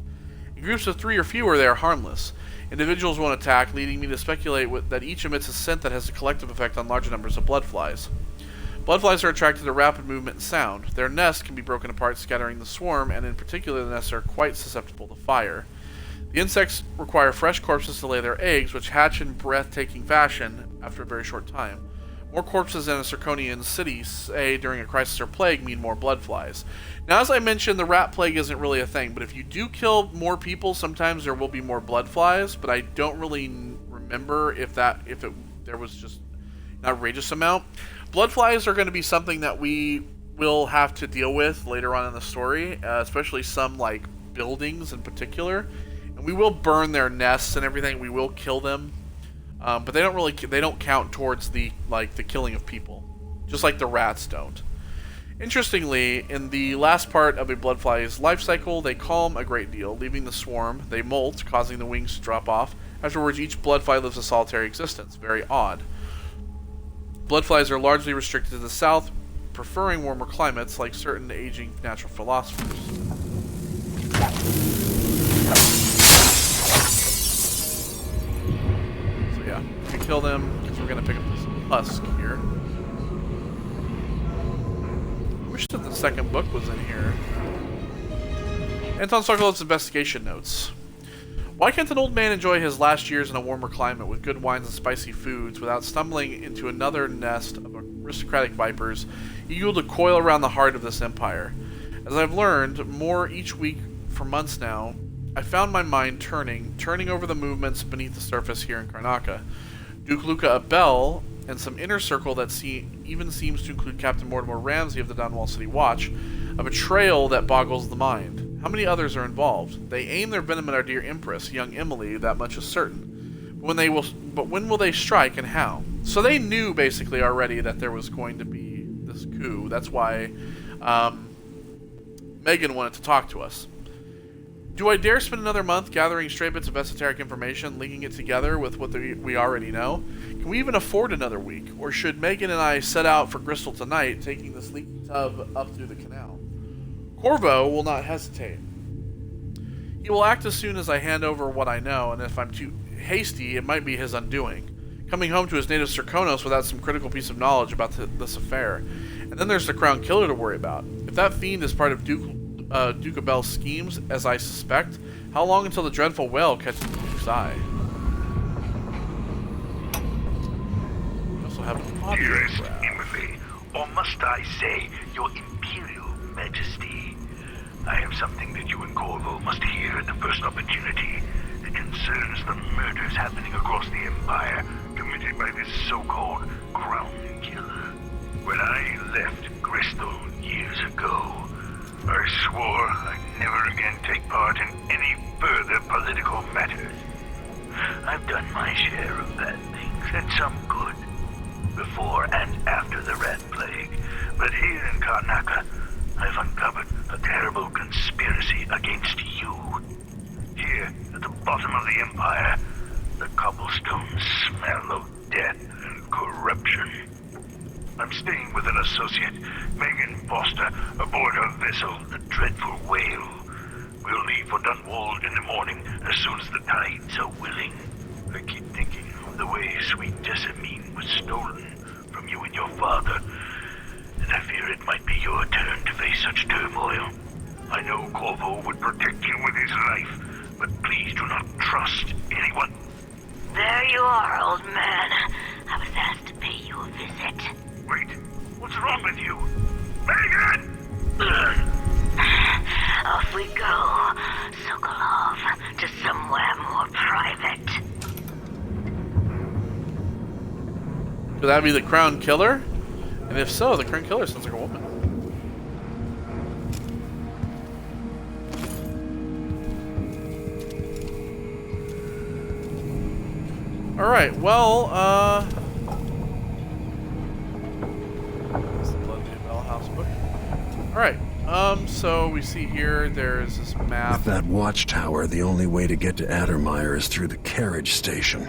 In groups of 3 or fewer, they are harmless. Individuals won't attack, leading me to speculate that each emits a scent that has a collective effect on larger numbers of bloodflies. Bloodflies are attracted to rapid movement and sound. Their nests can be broken apart, scattering the swarm, and in particular the nests are quite susceptible to fire. The insects require fresh corpses to lay their eggs, which hatch in breathtaking fashion after a very short time. More corpses in a Serkonian city, say during a crisis or plague, mean more bloodflies. Now, as I mentioned, the rat plague isn't really a thing, but if you do kill more people, sometimes there will be more bloodflies, but I don't really remember if there was just an outrageous amount. Bloodflies are going to be something that we will have to deal with later on in the story, especially some buildings in particular. And we will burn their nests and everything. We will kill them. But they don't count towards the killing of people, just like the rats don't. Interestingly, in the last part of a bloodfly's life cycle, they calm a great deal, leaving the swarm. They molt, causing the wings to drop off. Afterwards, each bloodfly lives a solitary existence. Very odd. Bloodflies are largely restricted to the south, preferring warmer climates like certain aging natural philosophers. So yeah, we can kill them because we're going to pick up this husk here. I wish that the second book was in here. Anton Sokolov's investigation notes. Why can't an old man enjoy his last years in a warmer climate with good wines and spicy foods without stumbling into another nest of aristocratic vipers eager to coil around the heart of this empire? As I've learned more each week for months now, I found my mind turning over the movements beneath the surface here in Karnaca. Duke Luca Abel and some inner circle that even seems to include Captain Mortimer Ramsey of the Dunwall City Watch, a betrayal that boggles the mind. How many others are involved? They aim their venom at our dear Empress, young Emily, that much is certain. But when will they strike and how? So they knew basically already that there was going to be this coup. That's why Megan wanted to talk to us. Do I dare spend another month gathering stray bits of esoteric information, linking it together with what we already know? Can we even afford another week? Or should Megan and I set out for Bristol tonight, taking this leaky tub up through the canal? Corvo will not hesitate. He will act as soon as I hand over what I know, and if I'm too hasty, it might be his undoing. Coming home to his native Serkonos without some critical piece of knowledge about this affair. And then there's the Crown Killer to worry about. If that fiend is part of Duke Abel's schemes, as I suspect, how long until the dreadful whale catches Duke's eye? We also have an audio Dearest graph. Emily, or must I say, your Imperial Majesty, I have something that you and Corvo must hear at the first opportunity. It concerns the murders happening across the Empire, committed by this so-called Crown Killer. When I left Bristol years ago, I swore I'd never again take part in any further political matters. I've done my share of bad things, and some good, before and after the Rat Plague. But here in Karnaca, I've uncovered a terrible conspiracy against you. Here, at the bottom of the Empire, the cobblestones smell of death and corruption. I'm staying with an associate, Megan Foster, aboard her vessel, the Dreadful Whale. We'll leave for Dunwall in the morning, as soon as the tides are willing. I keep thinking of the way sweet Jessamine was stolen from you and your father, and I fear it might be your turn to face such turmoil. I know Corvo would protect you with his life, but please do not trust anyone. There you are, old man. I was asked to pay you a visit. Wait, what's wrong with you? Megan! Off we go, Sokolov, to somewhere more private. Could that be the Crown Killer? And if so, the Crown Killer sounds like a woman. Alright, well, Alright, so we see here, there's this map. With that watchtower, the only way to get to Addermeyer is through the carriage station.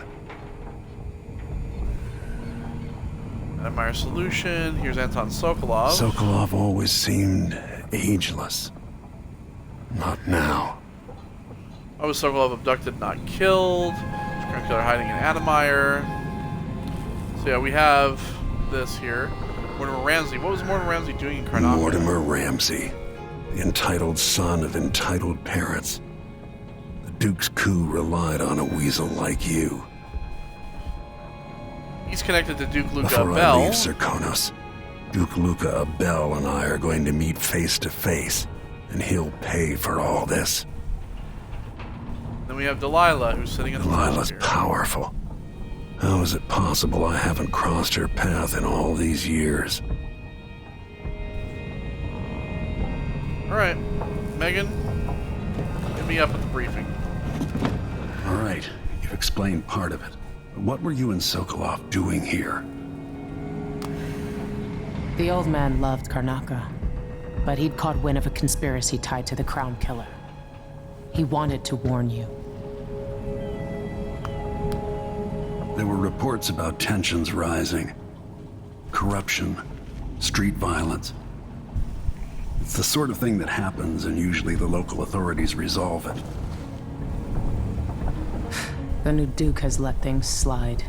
Addermeyer solution, here's Anton Sokolov. Sokolov always seemed ageless. Not now. Why was Sokolov abducted, not killed? Crown Killer hiding in Addermeyer. So yeah, we have this here. Mortimer Ramsey. What was Mortimer Ramsey doing in Karnaca? Mortimer Ramsey, the entitled son of entitled parents. The Duke's coup relied on a weasel like you. He's connected to Duke Luca Before Abel. I leave Serkonos, Duke Luca Abel and I are going to meet face to face, and he'll pay for all this. Then we have Delilah, who's sitting in the Delilah's here. powerful. How is it possible I haven't crossed her path in all these years? Alright, Megan, hit me up at the briefing. All right, you've explained part of it. But what were you and Sokolov doing here? The old man loved Karnaca, but he'd caught wind of a conspiracy tied to the Crown Killer. He wanted to warn you. There were reports about tensions rising, corruption, street violence. It's the sort of thing that happens, and usually the local authorities resolve it. The new Duke has let things slide.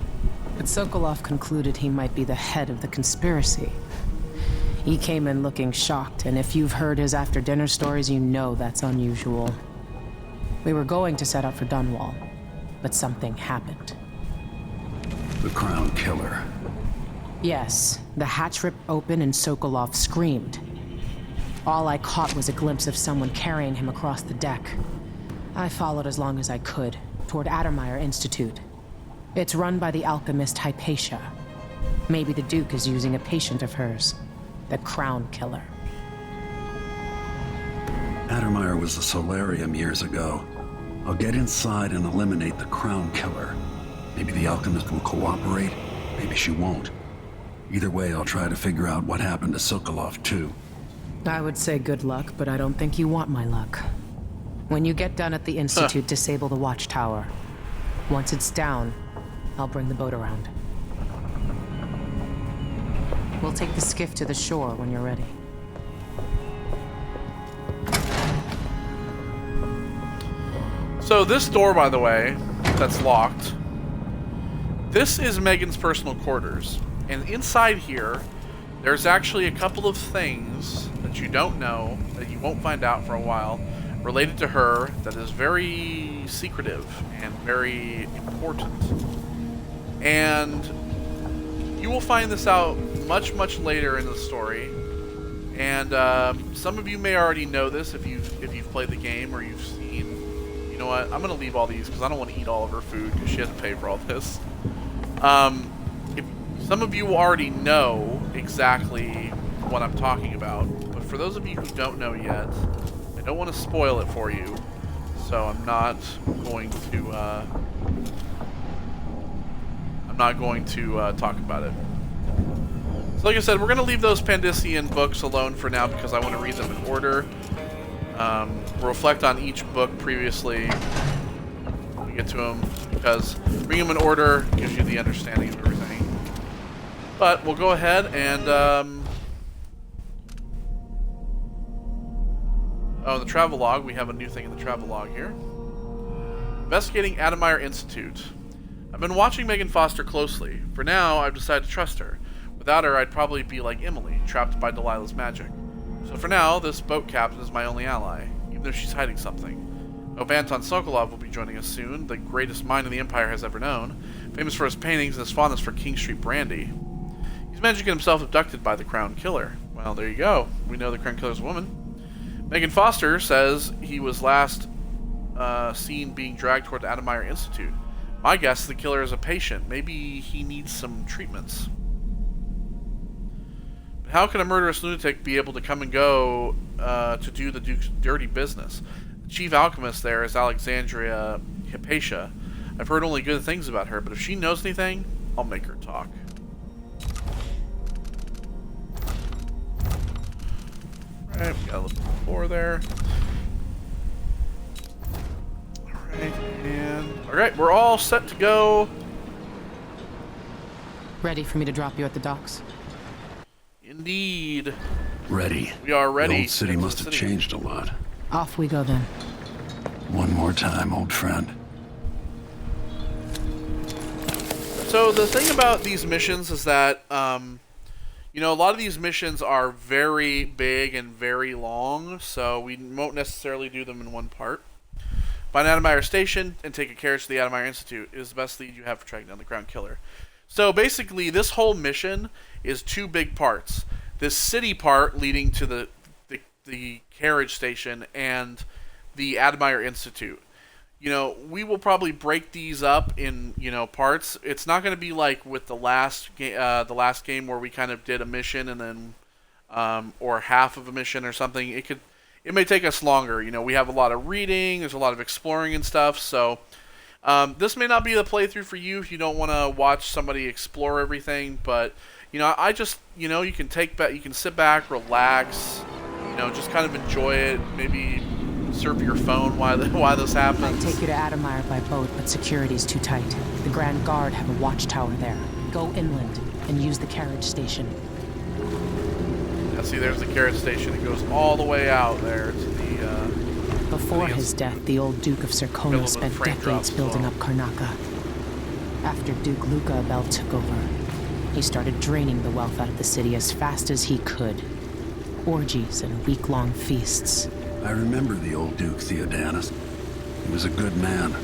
But Sokolov concluded he might be the head of the conspiracy. He came in looking shocked, and if you've heard his after-dinner stories, you know that's unusual. We were going to set out for Dunwall, but something happened. The Crown Killer. Yes, the hatch ripped open and Sokolov screamed. All I caught was a glimpse of someone carrying him across the deck. I followed as long as I could, toward Addermeyer Institute. It's run by the alchemist Hypatia. Maybe the Duke is using a patient of hers, the Crown Killer. Addermeyer was a solarium years ago. I'll get inside and eliminate the Crown Killer. Maybe the alchemist will cooperate, maybe she won't. Either way, I'll try to figure out what happened to Sokolov, too. I would say good luck, but I don't think you want my luck. When you get done at the Institute, disable the watchtower. Once it's down, I'll bring the boat around. We'll take the skiff to the shore when you're ready. So this door, by the way, that's locked, this is Megan's personal quarters. And inside here, there's actually a couple of things that you don't know, that you won't find out for a while, related to her, that is very secretive and very important. And you will find this out much, much later in the story. And some of you may already know this if you've played the game or you've seen. You know what? I'm gonna leave all these because I don't want to eat all of her food because she has to pay for all this. If some of you already know exactly what I'm talking about, but for those of you who don't know yet, I don't want to spoil it for you, so I'm not going to talk about it. So like I said, we're going to leave those Pandician books alone for now because I want to read them in order. We'll reflect on each book previously when we get to them, because reading them in order gives you the understanding of everything. But we'll go ahead and... Oh, the travel log. We have a new thing in the travel log here. Investigating Addermeyer Institute. I've been watching Megan Foster closely. For now, I've decided to trust her. Without her, I'd probably be like Emily, trapped by Delilah's magic. So for now, this boat captain is my only ally, even though she's hiding something. Anton Sokolov will be joining us soon, the greatest mind the Empire has ever known, famous for his paintings and his fondness for King Street brandy. He's managed to get himself abducted by the Crown Killer. Well, there you go. We know the Crown Killer's a woman. Megan Foster says he was last seen being dragged toward the Addermeyer Institute. My guess is the killer is a patient. Maybe he needs some treatments. But how can a murderous lunatic be able to come and go to do the Duke's dirty business? The chief alchemist there is Alexandria Hypatia. I've heard only good things about her, but if she knows anything, I'll make her talk. Alright, we got a little more there. Alright, and... Alright, we're all set to go. Ready for me to drop you at the docks? Indeed. Ready. We are ready. The old city must have changed a lot. Off we go then. One more time, old friend. So the thing about these missions is that, you know, a lot of these missions are very big and very long, so we won't necessarily do them in one part. Find Addermeyer Station and take a carriage to the Addermeyer Institute is the best lead you have for tracking down the Crown Killer. So basically, this whole mission is two big parts. This city part leading to the carriage station and the Addermeyer Institute. You know, we will probably break these up in, you know, parts. It's not going to be like with the last game where we kind of did a mission and then, or half of a mission or something. It may take us longer. You know, we have a lot of reading, there's a lot of exploring and stuff. So, this may not be the playthrough for you if you don't want to watch somebody explore everything. But, you know, I just, you know, you can sit back, relax, you know, just kind of enjoy it. Maybe surf your phone while this happens. I'd take you to Addermeyer by boat, but security's too tight. The Grand Guard have a watchtower there. Go inland and use the carriage station. Now see, there's the carrot station. It goes all the way out there to the... Before his death, the old Duke of Serkonos spent decades building up Karnaca. After Duke Luca Abel took over, he started draining the wealth out of the city as fast as he could. Orgies and week-long feasts. I remember the old Duke Theodanis. He was a good man.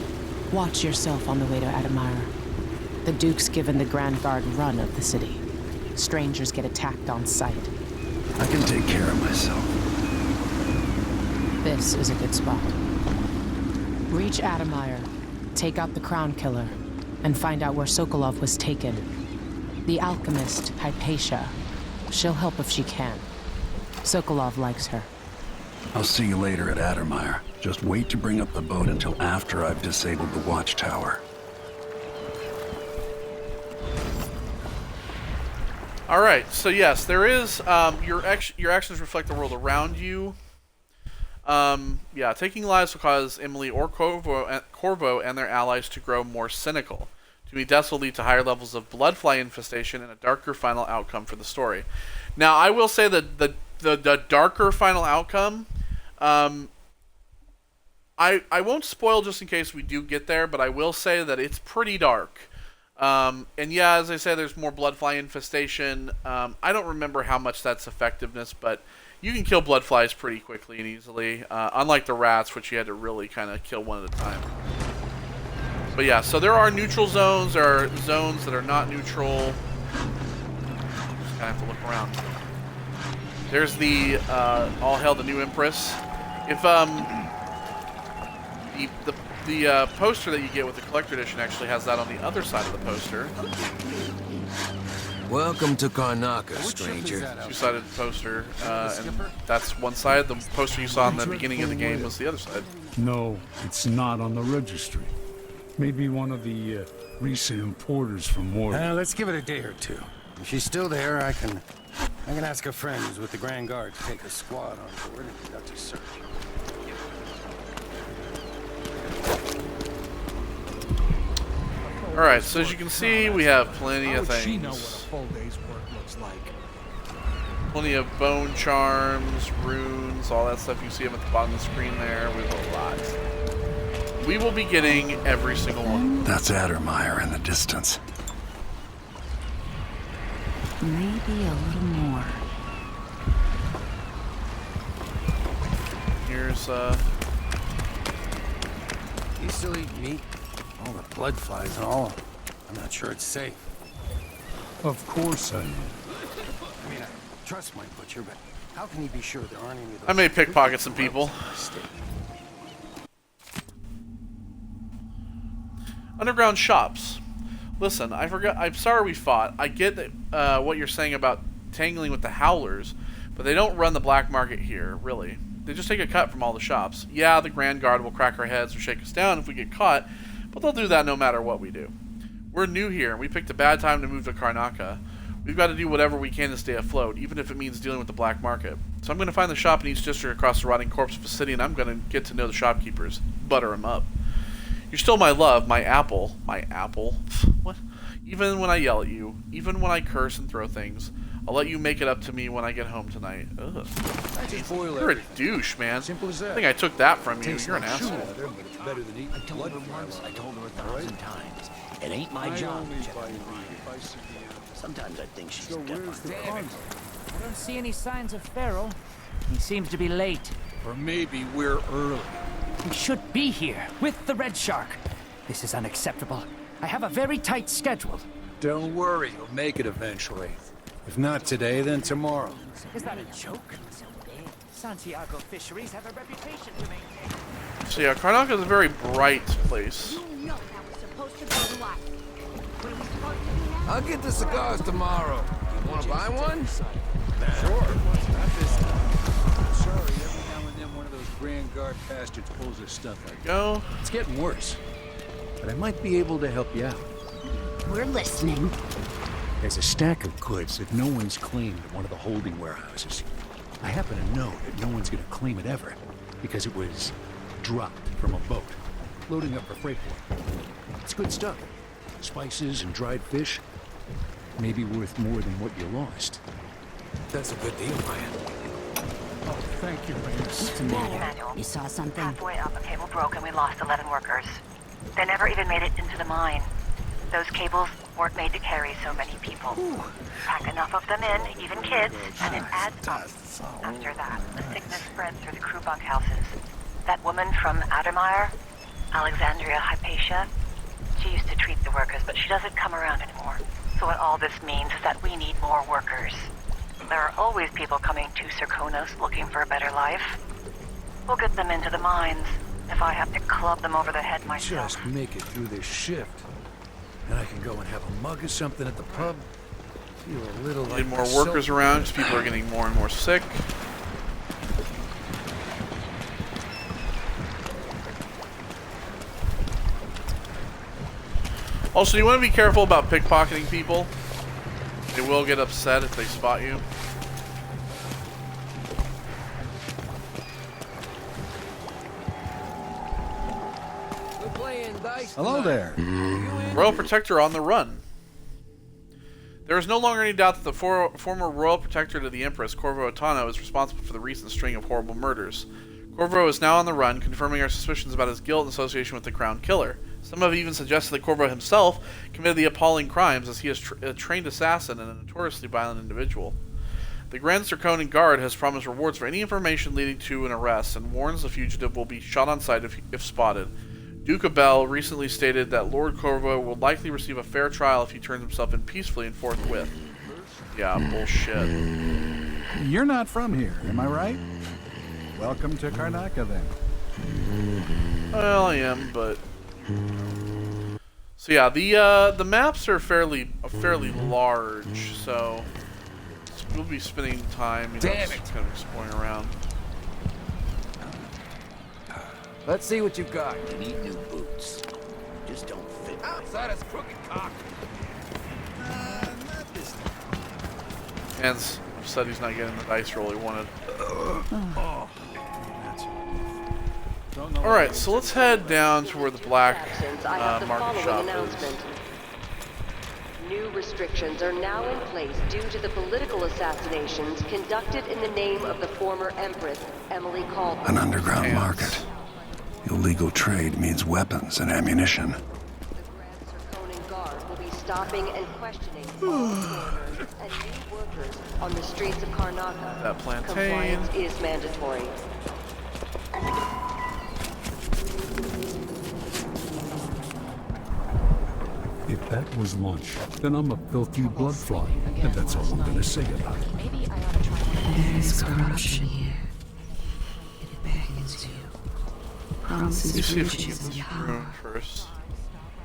Watch yourself on the way to Admire. The Duke's given the Grand Guard run of the city. Strangers get attacked on sight. I can take care of myself. This is a good spot. Reach Admire, take out the Crown Killer, and find out where Sokolov was taken. The alchemist, Hypatia. She'll help if she can. Sokolov likes her. I'll see you later at Addermire. Just wait to bring up the boat until after I've disabled the watchtower. Alright, so yes, there is, your actions reflect the world around you. Yeah, taking lives will cause Emily or Corvo and their allies to grow more cynical. To me, deaths will lead to higher levels of bloodfly infestation and a darker final outcome for the story. Now, I will say that the darker final outcome, I won't spoil just in case we do get there, but I will say that it's pretty dark. And yeah, as I said, there's more bloodfly infestation. I don't remember how much that's effectiveness, but you can kill bloodflies pretty quickly and easily, unlike the rats, which you had to really kind of kill one at a time. But yeah, so there are neutral zones, there are zones that are not neutral. Just kind of have to look around. There's the, All Hail the New Empress. If, the poster that you get with the collector edition actually has that on the other side of the poster. Welcome to Karnaca, stranger. Two-sided poster, and that's one side. The poster you saw in the beginning of the game was the other side. No, it's not on the registry. Maybe one of the recent importers from Mordor. Let's give it a day or two. If she's still there, I can ask a friend who's with the Grand Guard to take a squad on board and conduct a search. Alright, so as you can see, we have plenty of things. She know what a full day's work looks like. Plenty of bone charms, runes, all that stuff. You see them at the bottom of the screen there. We have a lot. We will be getting every single one. That's Addermire in the distance. Maybe a little more. Here's, You still eat meat? All the blood flies and all. I'm not sure it's safe. Of course I know. I mean, I trust my butcher, but how can he be sure there aren't any of those... I may pickpocket some people. Underground shops. Listen, I'm sorry we fought. I get that, what you're saying about tangling with the Howlers, but they don't run the black market here, really. They just take a cut from all the shops. Yeah, the Grand Guard will crack our heads or shake us down if we get caught, but they'll do that no matter what we do. We're new here, and we picked a bad time to move to Karnaca. We've got to do whatever we can to stay afloat, even if it means dealing with the black market. So I'm going to find the shop in each district across the rotting corpse of a city, and I'm going to get to know the shopkeepers. Butter them up. You're still my love, my apple. My apple? What? Even when I yell at you, even when I curse and throw things, I'll let you make it up to me when I get home tonight. Ugh. You're a douche, man. Simple as that. I think I took that from you. You're an asshole. Better than eating blood once. I told her 1,000 times. It ain't my job. Sometimes I think she's different. Damn it. I don't see any signs of Pharaoh. He seems to be late. Or maybe we're early. He should be here with the Red Shark. This is unacceptable. I have a very tight schedule. Don't worry, you'll make it eventually. If not today, then tomorrow. Is that a joke? Santiago fisheries have a reputation to maintain. So yeah, Karnaca is a very bright place. You know how we're supposed to go to what? What are we supposed to do now? I'll get the cigars tomorrow. You want to buy one? Sure. Not this time. I'm sorry, every now and then one of those Grand Guard bastards pulls their stuff like Go. It's getting worse. But I might be able to help you out. We're listening. There's a stack of goods that no one's claimed at one of the holding warehouses. I happen to know that no one's going to claim it ever, because it was dropped from a boat, loading up for freight port. It's good stuff. Spices and dried fish. Maybe worth more than what you lost. That's a good deal, Ryan. Oh, thank you, Mace. What's the matter? You saw something? Halfway up, a cable broke and we lost 11 workers. They never even made it into the mine. Those cables weren't made to carry so many people. Pack enough of them in, even kids, and it adds up. After that, the sickness spread through the crew bunkhouses. That woman from Addermeyer, Alexandria Hypatia, she used to treat the workers, but she doesn't come around anymore. So what all this means is that we need more workers. There are always people coming to Serkonos looking for a better life. We'll get them into the mines, if I have to club them over the head myself. Just make it through this shift. And I can go and have a mug of something at the pub. Feel a little like Need more workers around because people are getting more and more sick. Also, you want to be careful about pickpocketing people. They will get upset if they spot you. Hello there. Royal Protector on the run. There is no longer any doubt that the former Royal Protector to the Empress, Corvo Otano, is responsible for the recent string of horrible murders. Corvo is now on the run, confirming our suspicions about his guilt in association with the Crown Killer. Some have even suggested that Corvo himself committed the appalling crimes, as he is a trained assassin and a notoriously violent individual. The Grand Serkonan Guard has promised rewards for any information leading to an arrest, and warns the fugitive will be shot on sight if spotted. Duke Abel recently stated that Lord Corvo will likely receive a fair trial if he turns himself in peacefully and forthwith. Yeah, bullshit. You're not from here, am I right? Welcome to Karnaca, then. Well, I am, but... So yeah, the maps are fairly large, so we'll be spending time, just kind of exploring around. Let's see what you've got. You need new boots. Just don't fit. Outside his crooked cock. Not this time. Hans said he's not getting the dice roll he wanted. Alright, so let's head down to where the black market shop is. New restrictions are now in place due to the political assassinations conducted in the name of the former Empress, Emily Caldwell. An underground market. Illegal trade means weapons and ammunition. The Grand Serkonan Guard will be stopping and questioning all foreigners and new workers on the streets of Karnaca. That plantain. Compliance is mandatory. If that was lunch, then I'm a filthy bloodfly, and that's all I'm gonna say about it. There is corruption here. It beckons you. Promises You see if we riches can and get this room power. first.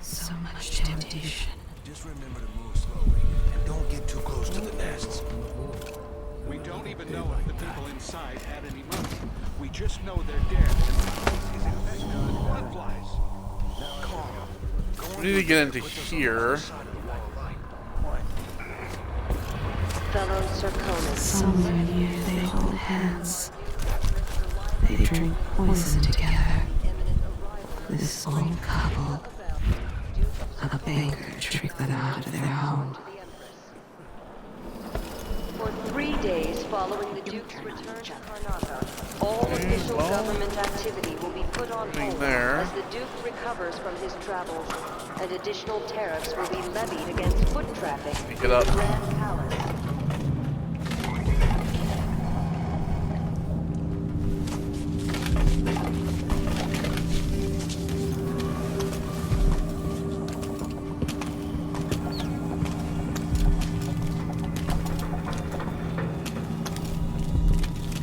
So much temptation. Just remember to move slowly and don't get too close to the nests. We don't even know if the people inside had any money. We just know they're dead. Blood flies. We need to get into here. Fellow Serkonas. Somewhere near they hold hands. They drink poison together. This old couple. A banker tricked them out of their home. For 3 days following the Duke's return to Karnaca, all official government activity will be put on hold as the Duke recovers from his travels, and additional tariffs will be levied against foot traffic in the Grand Palace.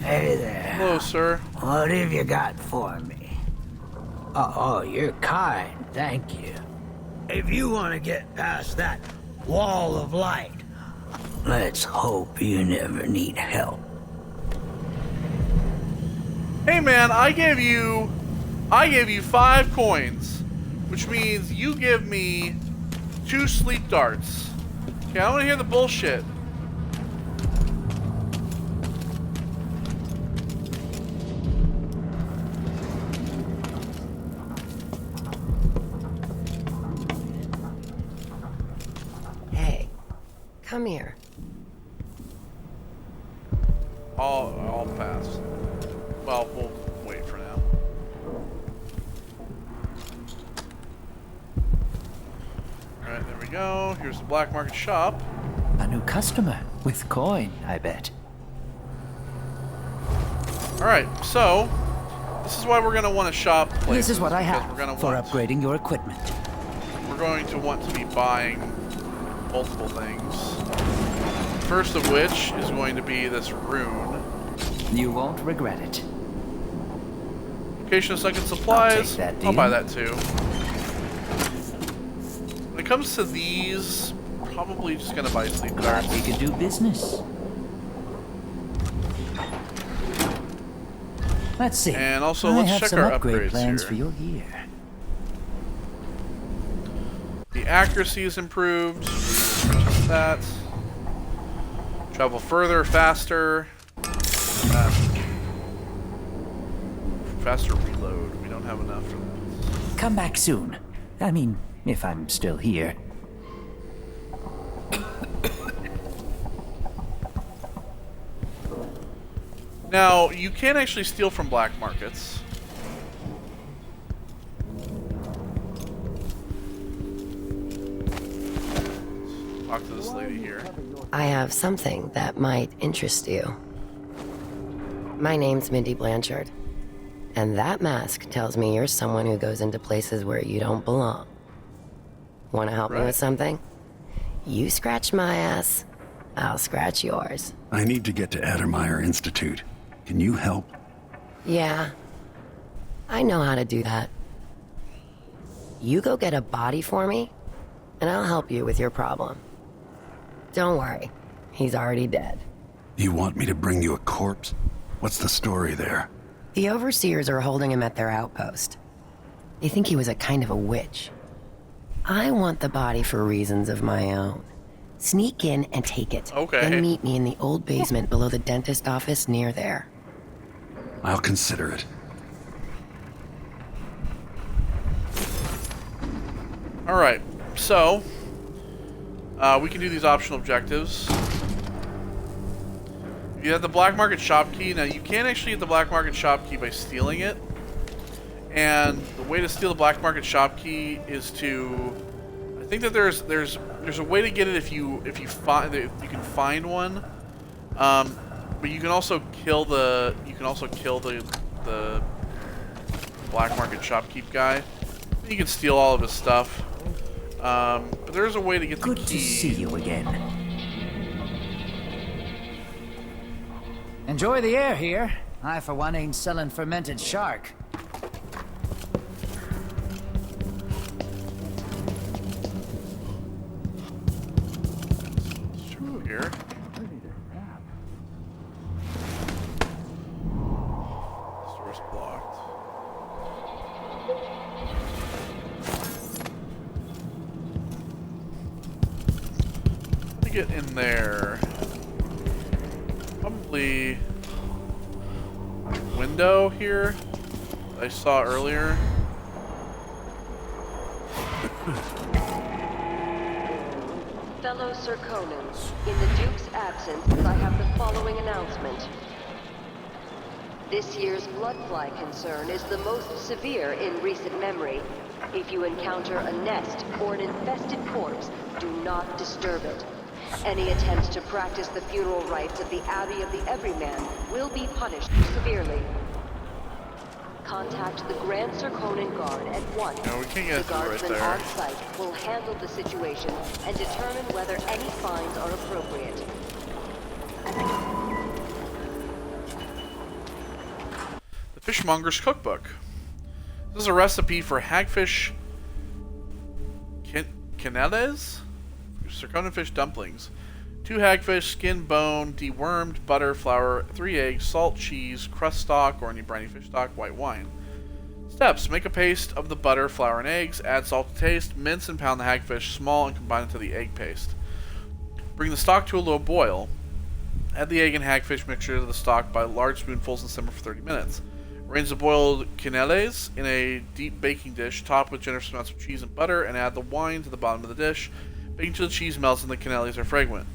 Hey there. Hello, sir. What have you got for me? Oh, you're kind. Thank you. If you want to get past that wall of light, let's hope you never need help. Hey man, I gave you 5 coins, which means you give me 2 sleep darts. Okay, I don't want to hear the bullshit. Hey, come here. I'll pass. Well, we'll wait for now. Alright, there we go. Here's the black market shop. A new customer with coin, I bet. Alright, so this is why we're going to want to shop places. This is what I have for upgrading your equipment. We're going to want to be buying multiple things. First of which is going to be this rune. You won't regret it. Location of second supplies. I'll buy that too. When it comes to these, probably just gonna buy sleep darts. We could do business. Let's see. And also, I let's have check some our upgrade upgrades plans here. for your gear. The accuracy is improved. Just that. Travel further, faster. Faster reload. We don't have enough for that. Come back soon. I mean, if I'm still here. Now, you can actually steal from black markets. Talk to this lady here. I have something that might interest you. My name's Mindy Blanchard, and that mask tells me you're someone who goes into places where you don't belong. Want to help me with something? You scratch my ass, I'll scratch yours. I need to get to Addermeyer Institute. Can you help? Yeah, I know how to do that. You go get a body for me, and I'll help you with your problem. Don't worry, he's already dead. You want me to bring you a corpse? What's the story there? The overseers are holding him at their outpost. They think he was a kind of a witch. I want the body for reasons of my own. Sneak in and take it. Okay. Then meet me in the old basement below the dentist office near there. I'll consider it. Alright, so we can do these optional objectives. You have the black market shop key. Now you can actually get the black market shop key by stealing it. And the way to steal the black market shop key is to, I think that there's a way to get it if you can find one. But you can also kill the black market shopkeep guy. You can steal all of his stuff. But there's a way to get the key. Good to see you again. Enjoy the air here. I, for one, ain't selling fermented shark. True here. Store's blocked. Let me get in there. Probably window here I saw earlier. Fellow Serkonans, in the Duke's absence, I have the following announcement. This year's bloodfly concern is the most severe in recent memory. If you encounter a nest or an infested corpse, do not disturb it. Any attempts to practice the funeral rites of the Abbey of the Everyman will be punished severely. Contact the Grand Serkonan Guard at once. No, we can't get the right guardsmen there. on site will handle the situation and determine whether any fines are appropriate. The Fishmonger's Cookbook. This is a recipe for hagfish canelles? Serkonan fish dumplings. 2 hagfish, skin, bone, dewormed, butter, flour, 3 eggs, salt, cheese, crust stock, or any briny fish stock, white wine. Steps. Make a paste of the butter, flour, and eggs. Add salt to taste. Mince and pound the hagfish small and combine it to the egg paste. Bring the stock to a low boil. Add the egg and hagfish mixture to the stock by large spoonfuls and simmer for 30 minutes. Arrange the boiled quenelles in a deep baking dish. Top with generous amounts of cheese and butter, and add the wine to the bottom of the dish. Bake until the cheese melts and the quenelles are fragrant.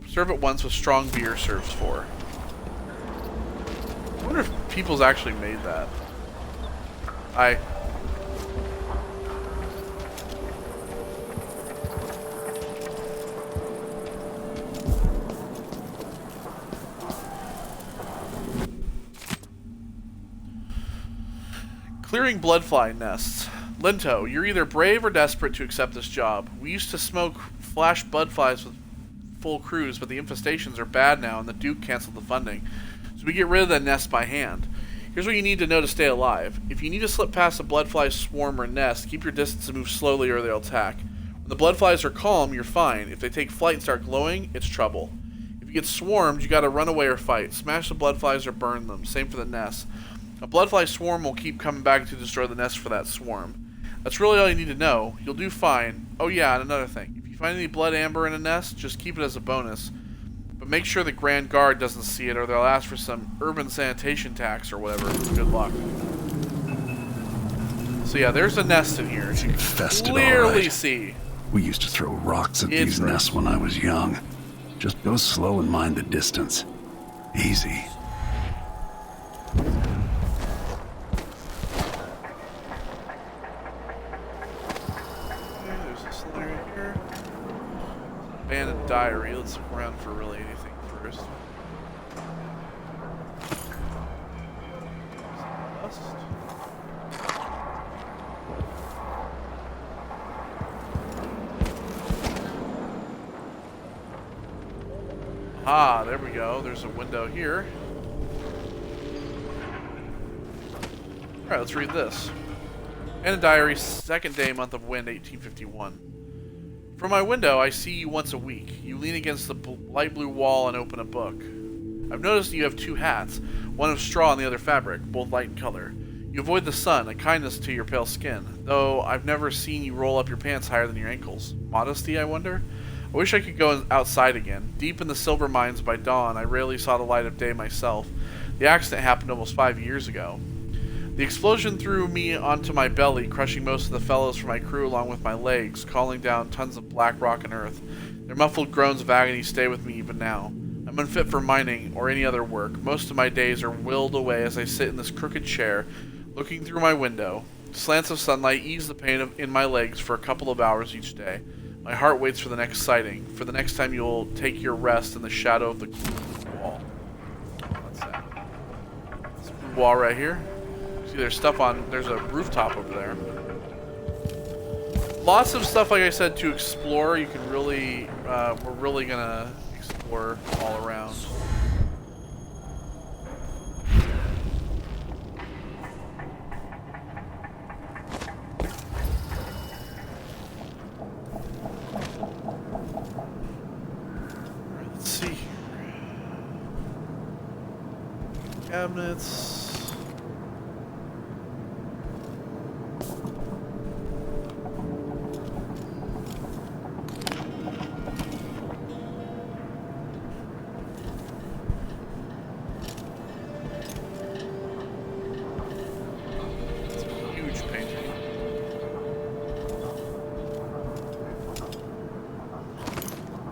Serve it once with strong beer served for. people's actually made that. Clearing bloodfly nests. Linto, you're either brave or desperate to accept this job. We used to smoke flash bloodflies with full crews, but the infestations are bad now and the Duke canceled the funding. So we get rid of the nest by hand. Here's what you need to know to stay alive. If you need to slip past a bloodfly swarm or nest, keep your distance and move slowly or they'll attack. When the bloodflies are calm, you're fine. If they take flight and start glowing, it's trouble. If you get swarmed, you gotta run away or fight. Smash the bloodflies or burn them. Same for the nest. A bloodfly swarm will keep coming back to destroy the nest for that swarm. That's really all you need to know. You'll do fine. Oh yeah, and another thing. If you find any blood amber in a nest, just keep it as a bonus. But make sure the Grand Guard doesn't see it or they'll ask for some urban sanitation tax or whatever. Good luck. So yeah, there's a nest in here. You can clearly see. We used to throw rocks at these nests when I was young. Just go slow and mind the distance. Easy. Abandoned diary. Let's look around for really anything first. Dust. Ah, there we go. There's a window here. Alright, let's read this. Abandoned diary, 2nd day, month of wind, 1851. From my window, I see you once a week. You lean against the light blue wall and open a book. I've noticed you have 2 hats, one of straw and the other fabric, both light in color. You avoid the sun, a kindness to your pale skin, though I've never seen you roll up your pants higher than your ankles. Modesty, I wonder? I wish I could go outside again. Deep in the silver mines by dawn, I rarely saw the light of day myself. The accident happened almost 5 years ago. The explosion threw me onto my belly, crushing most of the fellows from my crew along with my legs, calling down tons of black rock and earth. Their muffled groans of agony stay with me even now. I'm unfit for mining or any other work. Most of my days are willed away as I sit in this crooked chair, looking through my window. Slants of sunlight ease the pain in my legs for a couple of hours each day. My heart waits for the next sighting, for the next time you'll take your rest in the shadow of the wall. What's that? This wall right here. See, there's stuff on. There's a rooftop over there. Lots of stuff, like I said, to explore. You can really, we're really gonna explore all around. Let's see. Cabinets.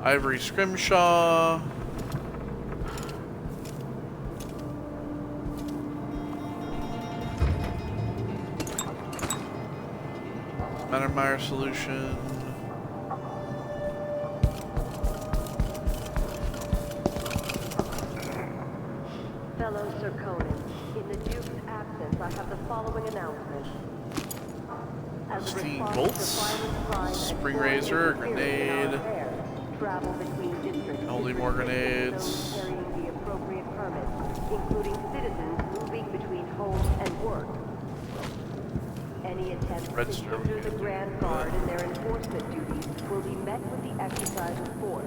Ivory Scrimshaw. Mattermeyer solution. Fellow Serconans, in the Duke's absence, I have the following announcement. As a Steam response bolts, to violent crime spring and razor, criminal grenade, travel between districts holy more those grenades. carrying the appropriate permits, including citizens moving between home and work. Any attempts to hinder the Grand Guard in their enforcement duties will be met with the exercise of force.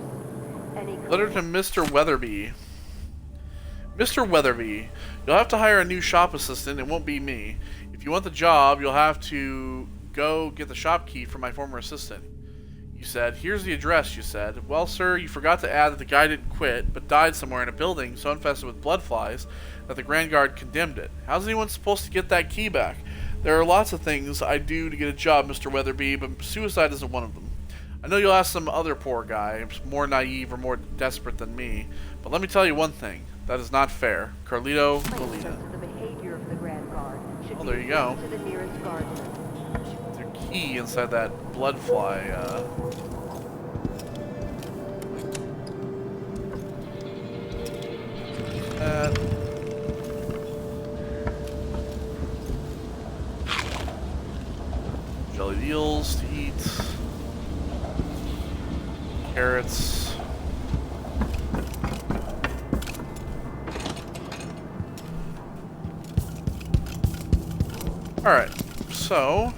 Any Letter to Mr. Weatherby. Mr. Weatherby, you'll have to hire a new shop assistant. It won't be me. If you want the job, you'll have to go get the shop key from my former assistant. You said, here's the address, you said. Well, sir, you forgot to add that the guy didn't quit, but died somewhere in a building so infested with blood flies that the Grand Guard condemned it. How's anyone supposed to get that key back? There are lots of things I do to get a job, Mr. Weatherby, but suicide isn't one of them. I know you'll ask some other poor guy, more naive or more desperate than me, but let me tell you one thing. That is not fair. Carlito Molina. Oh, there you go. To the nearest garden. Their key inside that bloodfly. Jellied eels to eat. Carrots. Alright, so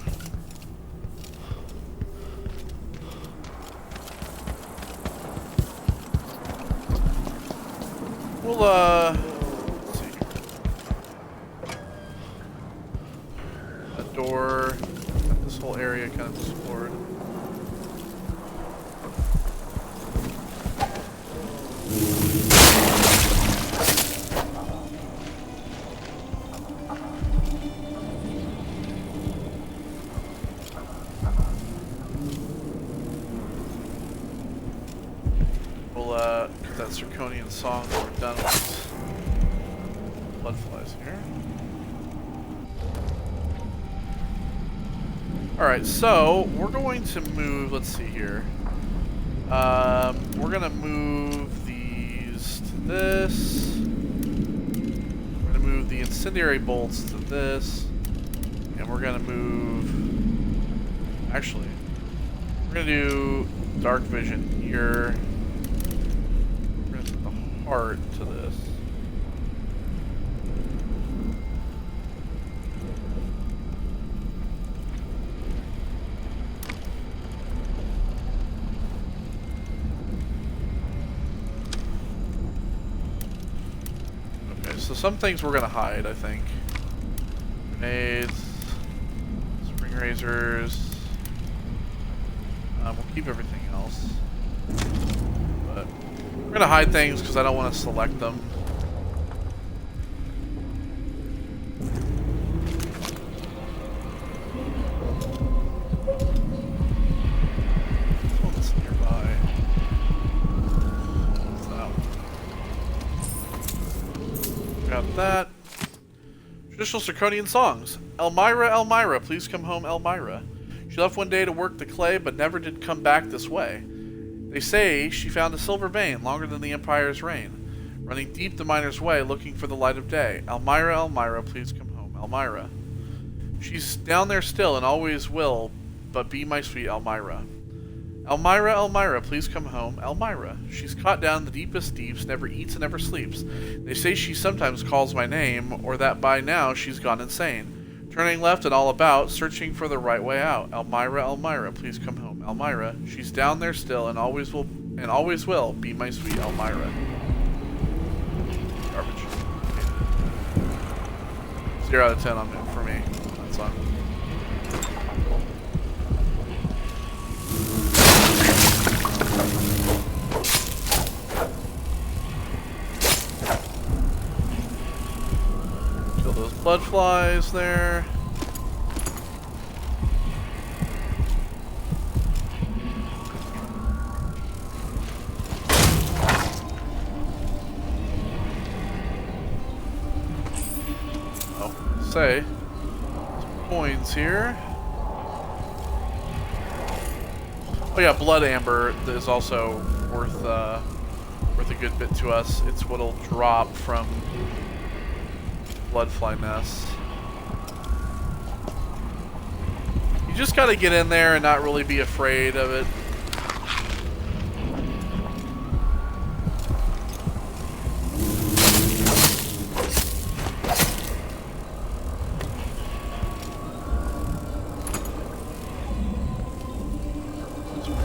we'll let's see. That door, got this whole area kind of explored. That Zirconian song when we're done with bloodflies here. Alright, so we're going to move, let's see here. We're gonna move these to this. We're gonna move the incendiary bolts to this. And we're gonna move, actually, we're gonna do dark vision here. Heart to this. Okay, so some things we're gonna hide, I think. Grenades, spring razors. We'll keep everything else. But we're gonna hide things because I don't want to select them. What's nearby? What's that? Got that. Traditional Zirconian songs. Elmira, Elmira, please come home, Elmira. She left one day to work the clay, but never did come back this way. They say she found a silver vein longer than the Empire's reign, running deep the miner's way, looking for the light of day. Elmira, Elmira, please come home, Elmira. She's down there still and always will, but be my sweet Elmira. Elmira, Elmira, please come home, Elmira. She's caught down the deepest deeps, never eats and never sleeps. They say she sometimes calls my name, or that by now she's gone insane. Turning left and all about, searching for the right way out. Elmira, Elmira, please come home, Elmira. She's down there still and always will be my sweet Elmira. Garbage. 0 out of 10 on it for me. That song. Kill those blood flies there. Say some coins here. Oh yeah, blood amber is also worth a good bit to us. It's what'll drop from bloodfly nests. You just gotta get in there and not really be afraid of it.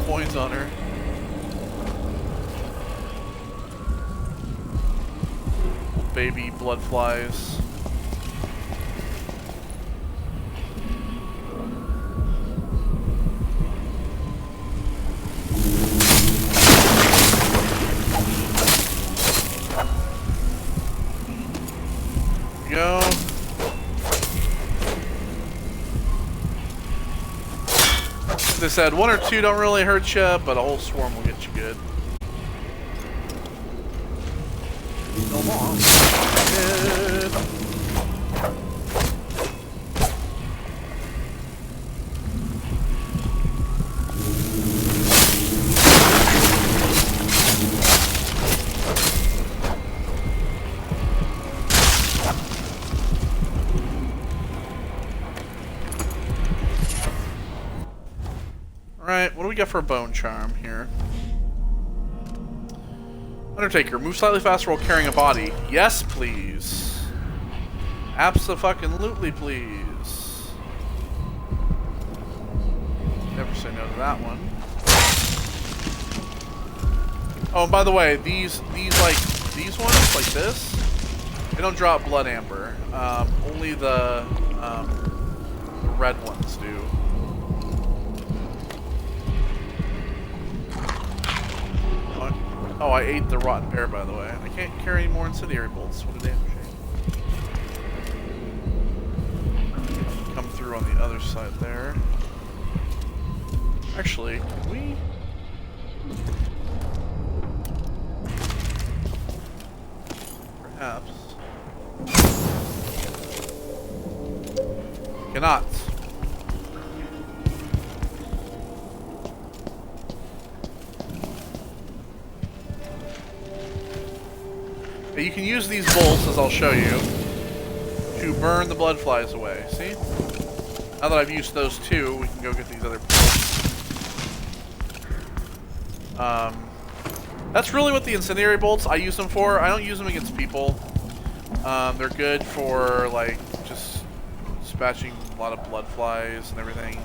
Coins on her. Baby blood flies. Go. They said 1 or 2 don't really hurt you, but a whole swarm will get you good. Alright, what do we got for a bone charm here? Undertaker, move slightly faster while carrying a body. Yes, please. Abso-fucking-lutely, please. Never say no to that one. Oh, and by the way, these ones, like this, they don't drop blood amber. Only the red ones do. Oh, I ate the rotten pear, by the way. I can't carry any more incendiary bolts. What a damn shame. Come through on the other side there. Actually, can we... Perhaps. Cannot. But you can use these bolts, as I'll show you, to burn the blood flies away. See? Now that I've used those two, we can go get these other bolts. That's really what the incendiary bolts I use them for. I don't use them against people. They're good for, like, just dispatching a lot of blood flies and everything.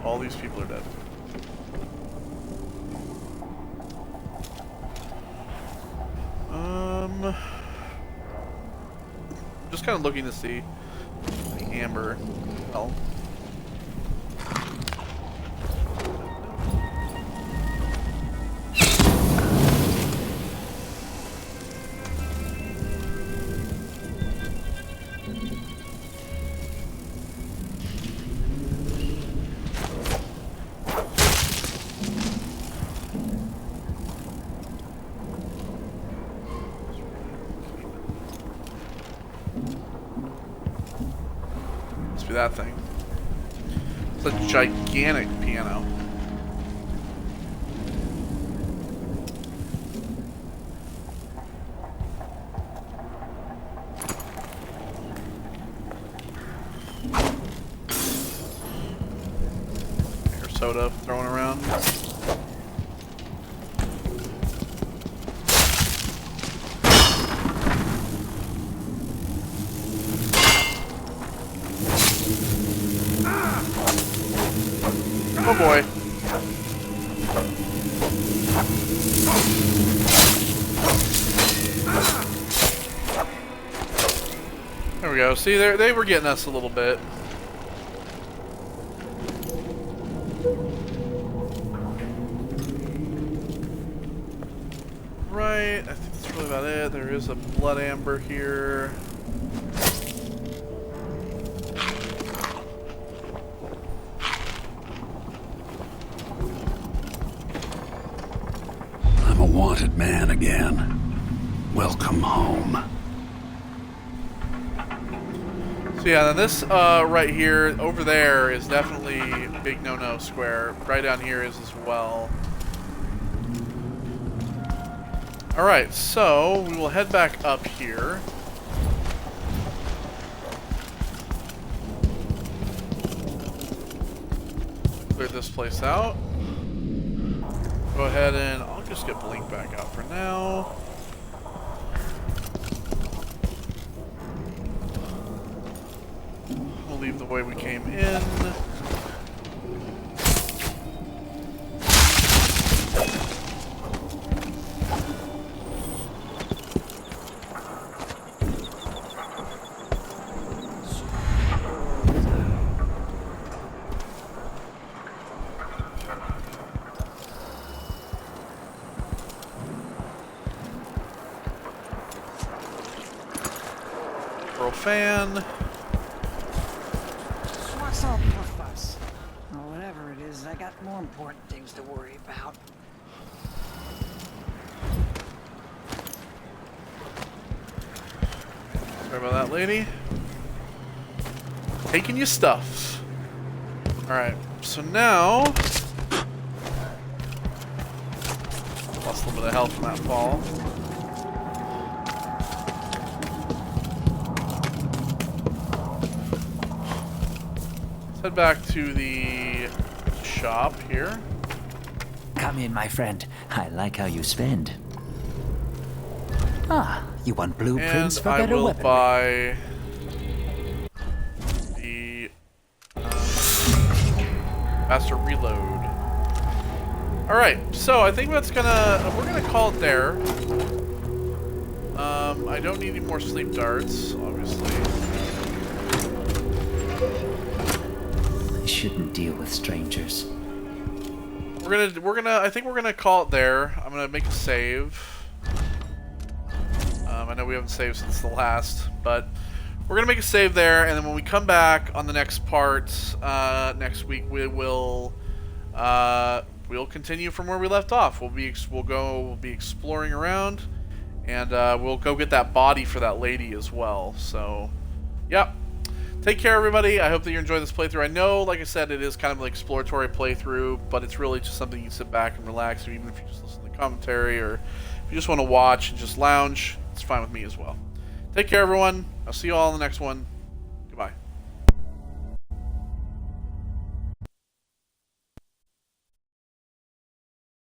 All these people are dead. Just kind of looking to see the amber. Oh. That thing. It's a gigantic piano. Air soda thrown around. Oh boy. There we go. See, they were getting us a little bit. Right. I think that's really about it. There is a blood amber here. Wanted man again. Welcome home. So yeah, then this right here, over there, is definitely big no-no square. Right down here is as well. Alright, so we will head back up here. Clear this place out. Go ahead and I'll just get Blink back out for now. We'll leave the way we came in. Fan. What's all the fuss? Or whatever it is, I got more important things to worry about. Sorry about that, lady. Taking your stuff. Alright, so now... Lost a little bit of health from that fall. Let's head back to the shop here. Come in, my friend. I like how you spend. Ah, you want blueprints And for I better will weaponry. buy the faster reload. All right, so I think we're gonna call it there. I don't need any more sleep darts, obviously. I shouldn't deal with strangers. I think we're gonna call it there. I'm gonna make a save. I know we haven't saved since the last, but we're gonna make a save there, and then when we come back on the next part next week, we'll continue from where we left off. We'll be exploring around, and we'll go get that body for that lady as well. So, yep. Take care, everybody. I hope that you enjoyed this playthrough. I know, like I said, it is kind of an exploratory playthrough, but it's really just something you can sit back and relax, even if you just listen to the commentary, or if you just want to watch and just lounge, it's fine with me as well. Take care, everyone. I'll see you all in the next one.